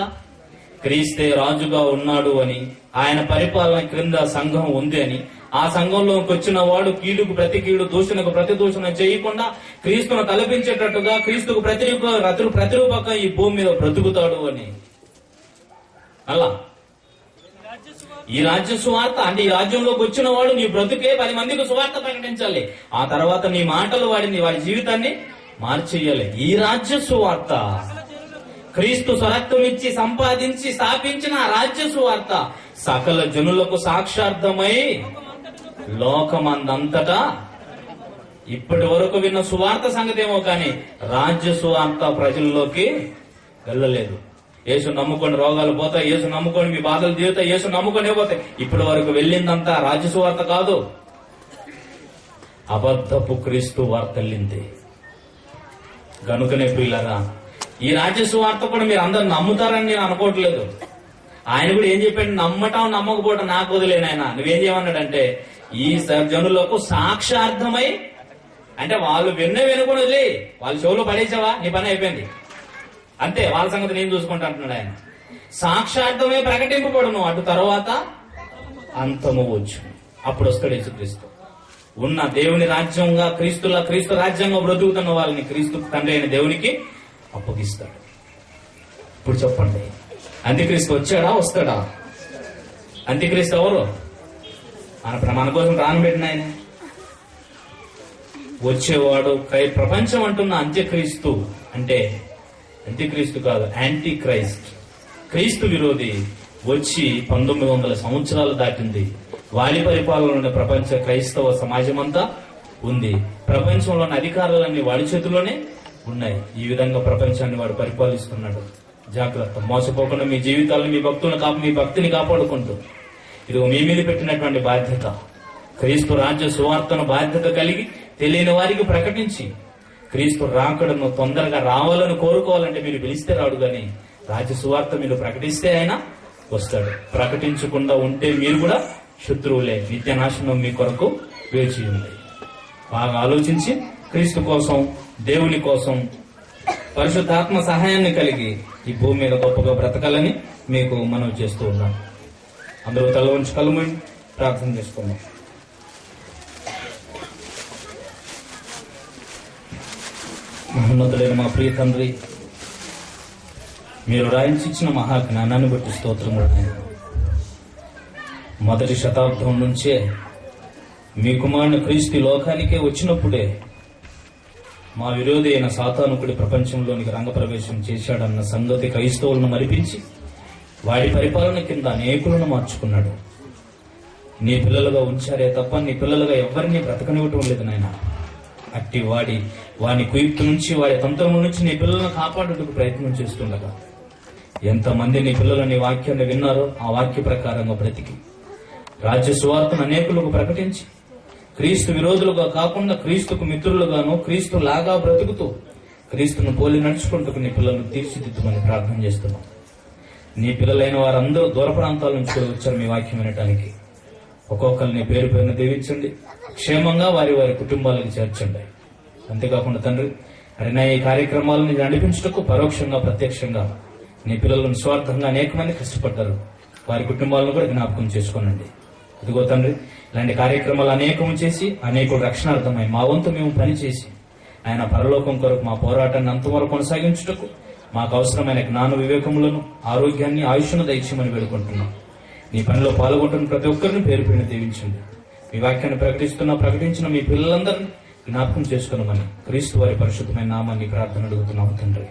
క్రీస్తే రాజుగా ఉన్నాడు అని, ఆయన పరిపాలన క్రింద సంఘం ఉంది అని, ఆ సంఘంలోకి వచ్చిన వాడు కీడుకు ప్రతి కీడు, దూషణకు ప్రతి దూషణ చేయకుండా క్రీస్తును తలపించేటట్టుగా క్రీస్తుకు ప్రతిరూపకంగా ఈ భూమి మీద బ్రతుకుతాడు అని. అలా ఈ రాజ్య సువార్త అంటే ఈ రాజ్యంలోకి వచ్చిన వాడు నీ బ్రతుకే 10 మందికి సువార్త ప్రకటించాలి. ఆ తర్వాత నీ మాటలు వాడి జీవితాన్ని మార్చేయాలి. ఈ రాజ్య సువార్త క్రీస్తు స్వరక్తం ఇచ్చి సంపాదించి స్థాపించిన రాజ్య సువార్త సకల జనులకు సాక్షార్థమై లోకమందంతటా. ఇప్పటి వరకు విన్న సువార్త సంగతేమో కానీ రాజ్య సువార్త ప్రజల్లోకి వెళ్ళలేదు. యేసు నమ్ముకొని రోగాలు పోతాయి, యేసు నమ్ముకొని మీ బాధలు తీరుతాయి, యేసు నమ్ముకొని పోతాయి. ఇప్పటి వరకు వెళ్ళిందంతా రాజ్య సువార్త కాదు, అబద్ధపు క్రీస్తు వార్త వెళ్ళింది. గనుకనే ప్రియులారా, ఈ రాజ్య సువార్త కూడా మీరు అందరు నమ్ముతారని నేను అనుకోవట్లేదు. ఆయన కూడా ఏం చెప్పాడు? నమ్మటం నమ్మకపోవటం నాకు వదిలేనాయన. నువ్వేం చేయమన్నాడంటే ఈ జనులకు సాక్షార్థమై, అంటే వాళ్ళు వినుకొని వదిలే, వాళ్ళ చెవులో పడేసావా, నీ పని అయిపోయింది అంతే, వాళ్ళ సంగతి నేను చూసుకుంటా అంటున్నాడు ఆయన. సాక్షార్థమే ప్రకటింపబడును, అటు తర్వాత అంతము వచ్చు. అప్పుడు వస్తాడు యేసుక్రీస్తు. ఉన్న దేవుని రాజ్యంగా క్రీస్తు రాజ్యంగా బ్రతుకుతున్న వాళ్ళని క్రీస్తు తండ్రి అయిన దేవునికి అప్పగిస్తాడు. ఇప్పుడు చెప్పండి, అంత్యక్రీస్తు వచ్చాడా వస్తాడా? అంత్యక్రీస్తు ఎవరు? మన కోసం రానబెట్టిన ఆయన. వచ్చేవాడు ప్రపంచం అంటున్న అంత్యక్రీస్తు అంటే అంత్యక్రీస్తు కాదు, యాంటీ క్రైస్ట్, క్రీస్తు విరోధి వచ్చి 1900 సంవత్సరాలు దాటింది. వాలి పరిపాలన ప్రపంచ క్రైస్తవ సమాజం అంతా ఉంది. ప్రపంచంలోని అధికారాలన్నీ వాడి చేతిలోనే ఉన్నాయి. ఈ విధంగా ప్రపంచాన్ని వాడు పరిపాలిస్తున్నాడు. జాగ్రత్త, మోసపోకుండా మీ జీవితాలను మీ భక్తిని కాపాడుకుంటూ, ఇది మీ మీద పెట్టినటువంటి బాధ్యత. క్రీస్తు రాజ్య సువార్తను బాధ్యత కలిగి తెలియని వారికి ప్రకటించి క్రీస్తు రాకడను తొందరగా రావాలని కోరుకోవాలంటే మీరు పిలిస్తే రాడు, కానీ రాజ్య సువార్త మీరు ప్రకటిస్తే ఆయన వస్తాడు. ప్రకటించకుండా ఉంటే మీరు కూడా శత్రువులే. నిత్యనాశనం మీ కొరకు వేచి ఉంది. బాగా ఆలోచించి క్రీస్తు కోసం, దేవుని కోసం, పరిశుద్ధాత్మ సహాయాన్ని కలిగి ఈ భూమి మీద గొప్పగా బ్రతకాలని మీకు మనవి చేస్తూ ఉన్నాం. అందరూ తల ఉంచి కళ్ళు ప్రార్థన చేసుకున్నాం. మహోన్నతుడైన మా ప్రియ తండ్రి, మీరు రాయించి ఇచ్చిన మహాజ్ఞానాన్ని బట్టి స్తోత్రములు. మొదటి శతాబ్దం నుంచే మీ కుమారుని క్రీస్తు లోకానికే వచ్చినప్పుడే మా విరోధి అయిన సాతానుకుడి ప్రపంచంలోనికి రంగప్రవేశం చేశాడన్న సంగతి క్రైస్తవులను మరిపించి వాడి పరిపాలన కింద అనేకులను మార్చుకున్నాడు. నీ పిల్లలుగా ఉంచారే తప్ప నీ పిల్లలుగా ఎవరిని బ్రతకనివ్వటం లేదు నాయన. అట్టి వాని కుయుక్తి నుంచి, వాడి తంత్రముల నుంచి నీ పిల్లలను కాపాడుటకు ప్రయత్నం చేస్తుండగా ఎంతమంది నీ పిల్లలు నీ వాక్యాన్ని విన్నారో ఆ వాక్య ప్రకారంగా బ్రతికి రాజ్య సువార్తను అనేకులకు ప్రకటించి క్రీస్తు విరోధులుగా కాకుండా క్రీస్తుకు మిత్రులుగాను క్రీస్తు లాగా బ్రతుకుతూ క్రీస్తును పోలి నడుచుకుంటూ నీ పిల్లలను తీర్చిదిద్దుమని ప్రార్థన చేస్తున్నాం. నీ పిల్లలైన వారందరూ దూర ప్రాంతాల నుంచి కూడా వచ్చారు మీ వాక్యం వినటానికి. ఒక్కొక్కరిని పేరు పేరున దీవించండి, క్షేమంగా వారి వారి కుటుంబాలకు చేర్చండి. అంతేకాకుండా తండ్రి, అరినా ఈ కార్యక్రమాలను నడిపించుటకు పరోక్షంగా ప్రత్యక్షంగా నీ పిల్లలు నిస్వార్థంగా అనేక మంది కష్టపడ్డారు. వారి కుటుంబాలను కూడా జ్ఞాపకం చేసుకోనండి. ఇదిగో తండ్రి, ఇలాంటి కార్యక్రమాలు అనేకము చేసి అనేకులు రక్షణార్థమై మా వంతు మేము పనిచేసి ఆయన పరలోకం కొరకు మా పోరాటాన్ని అంతవరకు కొనసాగించుటకు మాకు అవసరమైన జ్ఞాన వివేకములను, ఆరోగ్యాన్ని, ఆయుష్ను దయచేయమని వేడుకుంటున్నాం. నీ పనిలో పాల్గొంటున్న ప్రతి ఒక్కరిని పేరు పేరున దీవించండి. మీ వాక్యాన్ని ప్రకటించిన మీ పిల్లలందరినీ జ్ఞాపకం చేసుకున్నామని క్రీస్తు వారి పరిశుద్ధమైన నామాన్ని ప్రార్థన అడుగుతున్నాము తండ్రి.